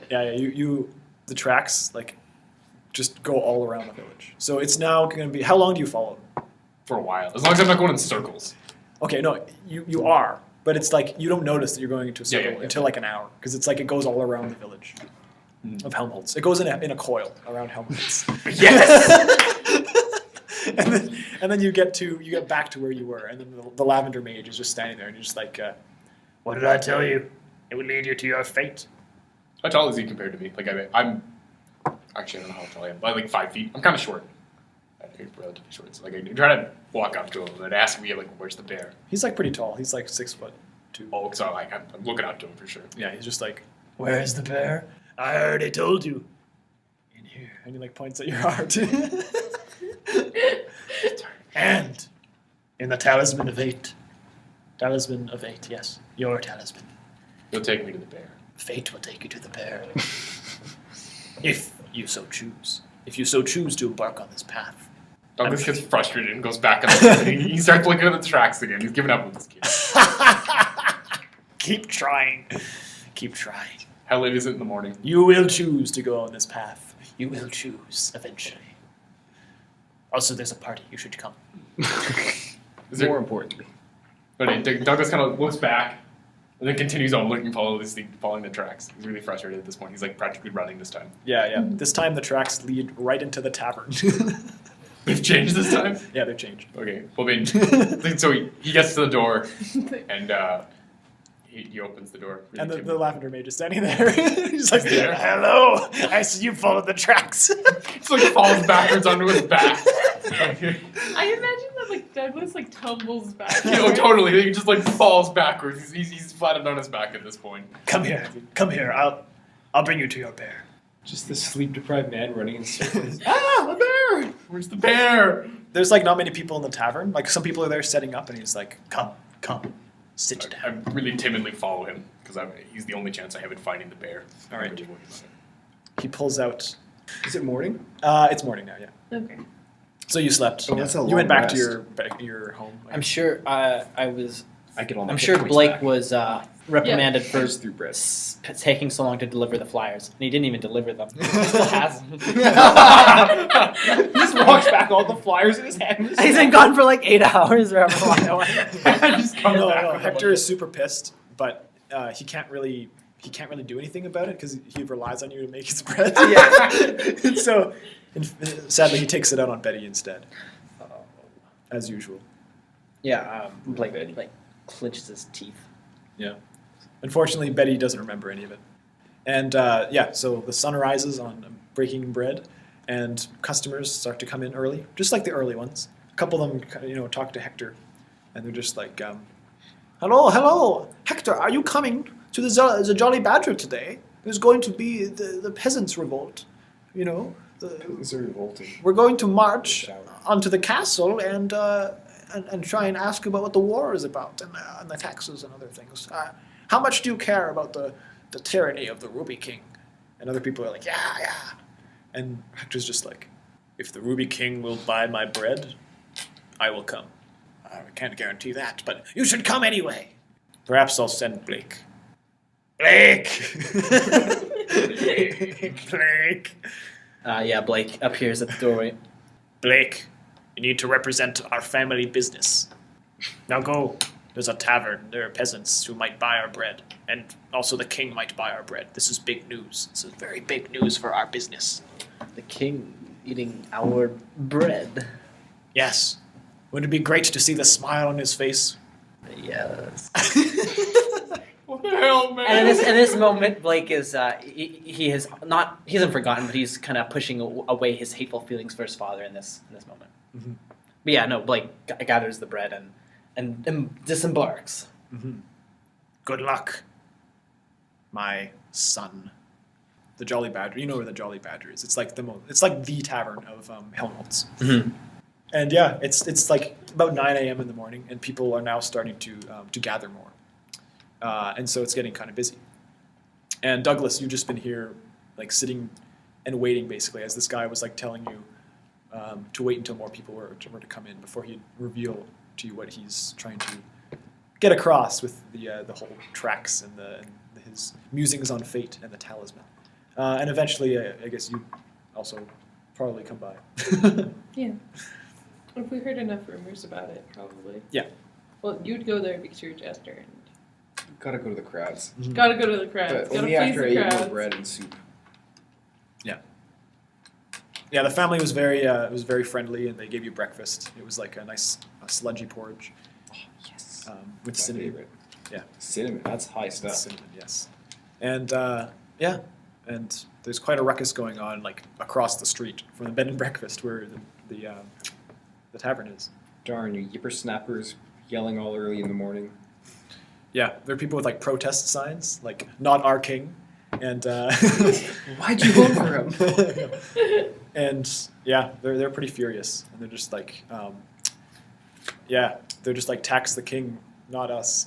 [SPEAKER 2] Yeah. The tracks like just go all around the village. So it's now going to be. How long do you follow them?
[SPEAKER 5] For a while, as long as I'm not going in circles.
[SPEAKER 2] Okay, no, you are, but it's like you don't notice that you're going into a circle
[SPEAKER 5] yeah.
[SPEAKER 2] until like an hour because it's like it goes all around the village of Helmholtz. It goes in a coil around Helmholtz.
[SPEAKER 5] Yes.
[SPEAKER 2] and then you get back to where you were, and then the lavender mage is just standing there, and you're just like,
[SPEAKER 9] What did I tell you? It will lead you to your fate.
[SPEAKER 5] How tall is he compared to me? Like I'm actually I don't know how tall I am, but like 5 feet. I'm kind of short. I'm relatively short. So like I try to walk up to him and ask me like, "Where's the bear?"
[SPEAKER 2] he's like pretty tall. He's like 6'2".
[SPEAKER 5] Oh, so like I'm looking up to him for sure.
[SPEAKER 2] Yeah, he's just like,
[SPEAKER 9] Where is the bear? I already told you.
[SPEAKER 2] in here, and he like points at your heart.
[SPEAKER 9] And in the talisman of 8. Talisman of 8, yes. Your talisman.
[SPEAKER 5] He'll take me to the bear.
[SPEAKER 9] Fate will take you to the bear. If you so choose. If you so choose to embark on this path.
[SPEAKER 5] Douglas gets frustrated and goes back on the he starts looking at the tracks again. He's giving up with this kid.
[SPEAKER 9] Keep trying. Keep trying.
[SPEAKER 5] How late is it in the morning?
[SPEAKER 9] You will choose to go on this path. You will choose eventually. Also, there's a party. You should come.
[SPEAKER 5] Is there,
[SPEAKER 7] More importantly.
[SPEAKER 5] but Douglas kind of looks back and then continues on looking, following the tracks. He's really frustrated at this point. He's like practically running this time.
[SPEAKER 2] yeah. This time the tracks lead right into the tavern.
[SPEAKER 5] They've changed this time?
[SPEAKER 2] Yeah, they've changed.
[SPEAKER 5] Okay. Well, I mean, so he gets to the door and he opens the door. Really
[SPEAKER 2] And the
[SPEAKER 5] timidly.
[SPEAKER 2] lavender mage is standing there. He's like,
[SPEAKER 5] there.
[SPEAKER 9] Hello! I see you followed the tracks.
[SPEAKER 5] It's like falls backwards onto his back.
[SPEAKER 4] I imagine the like Douglas like tumbles back.
[SPEAKER 5] Totally. He just like falls backwards. He's flattened on his back at this point.
[SPEAKER 2] Come here. I'll bring you to your bear.
[SPEAKER 7] Just this sleep-deprived man running in circles.
[SPEAKER 2] Ah, a bear!
[SPEAKER 5] Where's the bear?
[SPEAKER 2] There's like not many people in the tavern. Like some people are there setting up, and he's like, come, sit
[SPEAKER 5] I
[SPEAKER 2] down.
[SPEAKER 5] really timidly follow him because he's the only chance I have at finding the bear.
[SPEAKER 2] All right.
[SPEAKER 5] I'm really worried about it.
[SPEAKER 2] He pulls out.
[SPEAKER 7] Is it morning?
[SPEAKER 2] It's morning now, yeah.
[SPEAKER 4] Okay.
[SPEAKER 2] So you slept.
[SPEAKER 7] Oh, that's a
[SPEAKER 2] you
[SPEAKER 7] long
[SPEAKER 2] went back
[SPEAKER 7] rest.
[SPEAKER 2] to your home.
[SPEAKER 3] I'm sure I
[SPEAKER 7] I get all my
[SPEAKER 3] I'm
[SPEAKER 7] hit
[SPEAKER 3] sure
[SPEAKER 7] points
[SPEAKER 3] Blake
[SPEAKER 7] back.
[SPEAKER 3] was reprimanded
[SPEAKER 7] I
[SPEAKER 3] for
[SPEAKER 7] just threw bread.
[SPEAKER 3] taking so long to deliver the flyers, and he didn't even deliver them. He still has them.
[SPEAKER 7] He just walks back all the flyers in his hand.
[SPEAKER 3] He's been gone for like 8 hours or however long it was.
[SPEAKER 5] Just comes
[SPEAKER 2] No,
[SPEAKER 5] back
[SPEAKER 2] no.
[SPEAKER 5] with a
[SPEAKER 2] Hector
[SPEAKER 5] bunch
[SPEAKER 2] is super pissed, but he can't really do anything about it because he relies on you to make his bread.
[SPEAKER 3] Yeah.
[SPEAKER 2] So sadly, he takes it out on Betty instead, as usual.
[SPEAKER 3] Yeah, Blake like clenches his teeth.
[SPEAKER 2] Yeah. Unfortunately, Betty doesn't remember any of it. And so the sun rises on breaking bread, and customers start to come in early, just like the early ones. A couple of them, talk to Hector, and they're just like, hello, Hector, are you coming to the Jolly Badger today? There's going to be the peasants' revolt,
[SPEAKER 7] It's a revolting.
[SPEAKER 2] We're going to march onto the castle and try and ask about what the war is about and the taxes and other things. How much do you care about the tyranny of the Ruby King? And other people are like, yeah. And Hector's just like, if the Ruby King will buy my bread, I will come. I can't guarantee that, but you should come anyway. Perhaps I'll send Blake. Blake! Blake!
[SPEAKER 3] Blake appears at the doorway.
[SPEAKER 2] Blake, you need to represent our family business. Now go. There's a tavern. There are peasants who might buy our bread. And also the king might buy our bread. This is big news. This is very big news for our business.
[SPEAKER 3] The king eating our bread.
[SPEAKER 2] Yes. Wouldn't it be great to see the smile on his face?
[SPEAKER 3] Yes.
[SPEAKER 5] What the hell, man?
[SPEAKER 3] And in this moment, Blake is he hasn't forgotten, but he's kind of pushing away his hateful feelings for his father in this moment.
[SPEAKER 2] Mm-hmm.
[SPEAKER 3] But yeah, no, Blake gathers the bread and disembarks.
[SPEAKER 2] Mm-hmm. Good luck, my son. The Jolly Badger. You know where the Jolly Badger is. It's like the tavern of Helmholtz.
[SPEAKER 3] Mm-hmm.
[SPEAKER 2] And yeah, it's like about 9 a.m. in the morning, and people are now starting to gather more. And so it's getting kind of busy. And Douglas, you've just been here, like sitting and waiting, basically, as this guy was like telling you to wait until more people were to come in before he'd reveal to you what he's trying to get across with the whole tracks and his musings on fate and the talisman. And eventually, I guess you also probably come by.
[SPEAKER 4] Yeah. If we heard enough rumors about it, probably.
[SPEAKER 2] Yeah.
[SPEAKER 4] Well, you'd go there because you're a jester and
[SPEAKER 7] Gotta go to the crowds.
[SPEAKER 4] gotta go to the crowds.
[SPEAKER 7] But
[SPEAKER 4] Gotta
[SPEAKER 7] only
[SPEAKER 4] please
[SPEAKER 7] after I
[SPEAKER 4] the
[SPEAKER 7] eat more
[SPEAKER 4] crowds.
[SPEAKER 7] bread and soup.
[SPEAKER 2] Yeah, the family was very friendly, and they gave you breakfast. It was like a nice sludgy porridge
[SPEAKER 7] Yes.
[SPEAKER 2] with
[SPEAKER 7] My
[SPEAKER 2] cinnamon.
[SPEAKER 7] favorite.
[SPEAKER 2] Yeah.
[SPEAKER 7] Cinnamon, that's high
[SPEAKER 2] With
[SPEAKER 7] stuff.
[SPEAKER 2] cinnamon, yes. And and there's quite a ruckus going on, like across the street from the bed and breakfast where the tavern is.
[SPEAKER 7] Darn, you yippersnappers yelling all early in the morning.
[SPEAKER 2] Yeah, there are people with like protest signs, like "Not our king," and
[SPEAKER 7] Why'd you vote for him?
[SPEAKER 2] and yeah, they're pretty furious, and they're just like, they're just like tax the king, not us,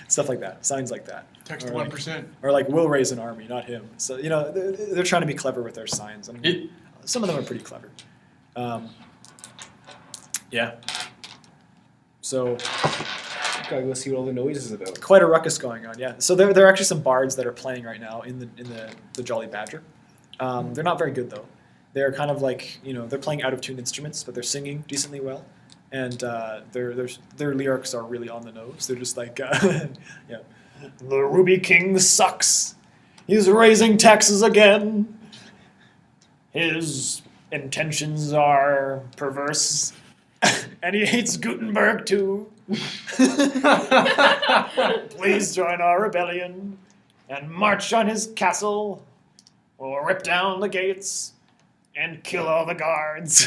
[SPEAKER 2] stuff like that, signs like that.
[SPEAKER 5] Text
[SPEAKER 2] Or like-
[SPEAKER 5] 1%.
[SPEAKER 2] Or like, we'll raise an army, not him. So they're trying to be clever with their signs, and some of them are pretty clever. Yeah. So
[SPEAKER 7] Gotta go see what all the noise is about.
[SPEAKER 2] quite a ruckus going on, yeah. So there are actually some bards that are playing right now in the Jolly Badger. They're not very good though. They're kind of like they're playing out of tune instruments, but they're singing decently well, and their lyrics are really on the nose. They're just like, yeah, the Ruby King sucks. He's raising taxes again. His intentions are perverse, and he hates Gutenberg too. Please join our rebellion and march on his castle. We'll rip down the gates and kill all the guards.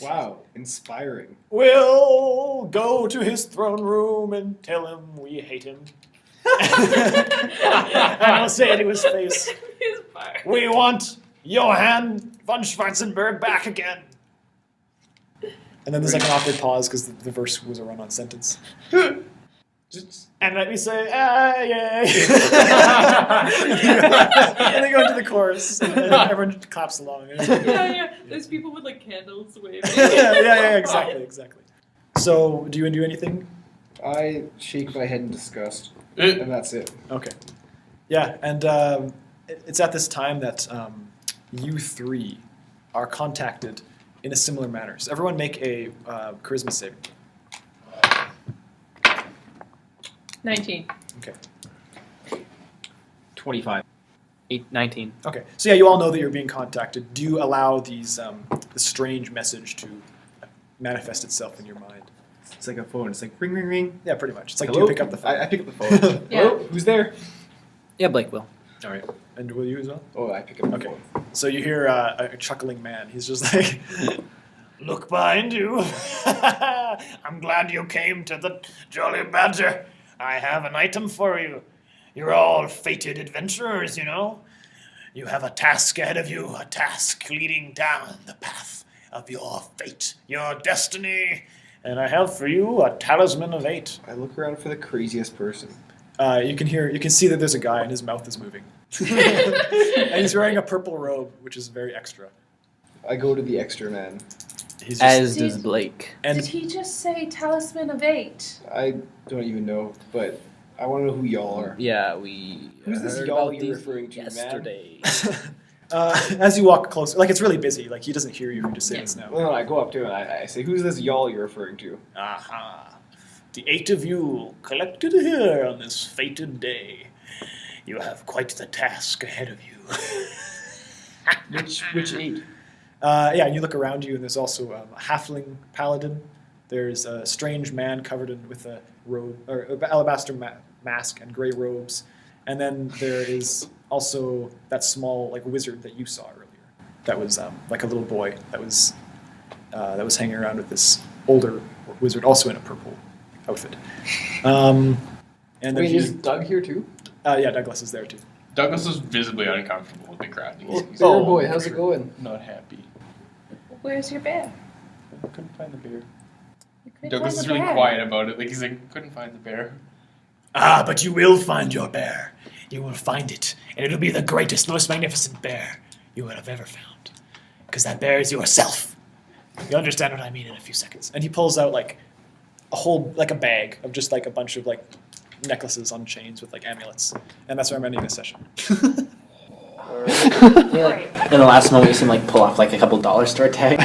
[SPEAKER 7] Wow, inspiring.
[SPEAKER 2] We'll go to his throne room and tell him we hate him. And I'll say to his face, we want Johann von Schwarzenberg back again. And then there's like an awkward pause because the verse was a run-on sentence. And let me say, yay. And they go into the chorus, and everyone claps along.
[SPEAKER 4] Yeah. There's people with like candles waving.
[SPEAKER 2] yeah, exactly. So, do you do anything?
[SPEAKER 7] I shake my head in disgust, and that's it.
[SPEAKER 2] Okay. Yeah, and it's at this time that you three are contacted in a similar manner. So everyone make a charisma saving.
[SPEAKER 4] 19.
[SPEAKER 2] Okay.
[SPEAKER 3] 25. 19.
[SPEAKER 2] Okay. So yeah, you all know that you're being contacted. Do you allow these this strange message to manifest itself in your mind?
[SPEAKER 7] It's like a phone. It's like ring, ring, ring.
[SPEAKER 2] Yeah, pretty much. It's like,
[SPEAKER 7] Hello?
[SPEAKER 2] do you pick up the phone?
[SPEAKER 7] I pick up the phone.
[SPEAKER 4] Yeah.
[SPEAKER 7] Hello? Who's there?
[SPEAKER 3] Yeah, Blake will.
[SPEAKER 2] All right. And will you as well?
[SPEAKER 7] Oh, I pick up the
[SPEAKER 2] Okay.
[SPEAKER 7] phone.
[SPEAKER 2] So you hear a chuckling man. He's just like, look behind you. I'm glad you came to the Jolly Badger. I have an item for you. You're all fated adventurers, you know. You have a task ahead of you, a task leading down the path of your fate, your destiny. And I have for you a talisman of 8.
[SPEAKER 7] I look around for the craziest person.
[SPEAKER 2] You can see that there's a guy and his mouth is moving. And he's wearing a purple robe, which is very extra.
[SPEAKER 7] I go to the extra man.
[SPEAKER 2] He's just,
[SPEAKER 3] As does Blake.
[SPEAKER 2] and
[SPEAKER 4] Did he just say talisman of 8?
[SPEAKER 7] I don't even know, but I want to know who y'all are.
[SPEAKER 3] Yeah, we
[SPEAKER 7] Who's this
[SPEAKER 3] heard
[SPEAKER 7] y'all
[SPEAKER 3] about
[SPEAKER 7] you're
[SPEAKER 3] these
[SPEAKER 7] referring to, man?
[SPEAKER 3] yesterday.
[SPEAKER 2] as you walk closer, like it's really busy. Like he doesn't hear you. You just say this now.
[SPEAKER 7] No, I go up to him and I say, who's this y'all you're referring to?
[SPEAKER 2] Aha! The 8 of you collected here on this fated day. You have quite the task ahead of you.
[SPEAKER 7] Which 8?
[SPEAKER 2] Yeah, and you look around you, and there's also a halfling paladin. There's a strange man covered with a robe or alabaster mask and gray robes, and then there is also that small like wizard that you saw earlier. That was like a little boy that was hanging around with this older wizard, also in a purple outfit. And then
[SPEAKER 7] Wait, is Doug here too?
[SPEAKER 2] yeah, Douglas is there too.
[SPEAKER 5] Douglas is visibly uncomfortable with the crowd. He's
[SPEAKER 7] Oh, boy, how's it going?
[SPEAKER 5] not happy.
[SPEAKER 4] Where's your bear?
[SPEAKER 5] I couldn't find the bear.
[SPEAKER 4] You couldn't
[SPEAKER 5] Douglas
[SPEAKER 4] find
[SPEAKER 5] is
[SPEAKER 4] the
[SPEAKER 5] really
[SPEAKER 4] bear.
[SPEAKER 5] quiet about it. Like he's like, couldn't find the bear.
[SPEAKER 9] Ah, but you will find your bear. You will find it, and it'll be the greatest, most magnificent bear you would have ever found. Because that bear is yourself. You'll understand what I mean in a few seconds.
[SPEAKER 2] And he pulls out like a bag of just like a bunch of like necklaces on chains with like amulets, and that's where I'm ending this session.
[SPEAKER 8] In the last moment, you see him like pull off like a couple dollar store tags.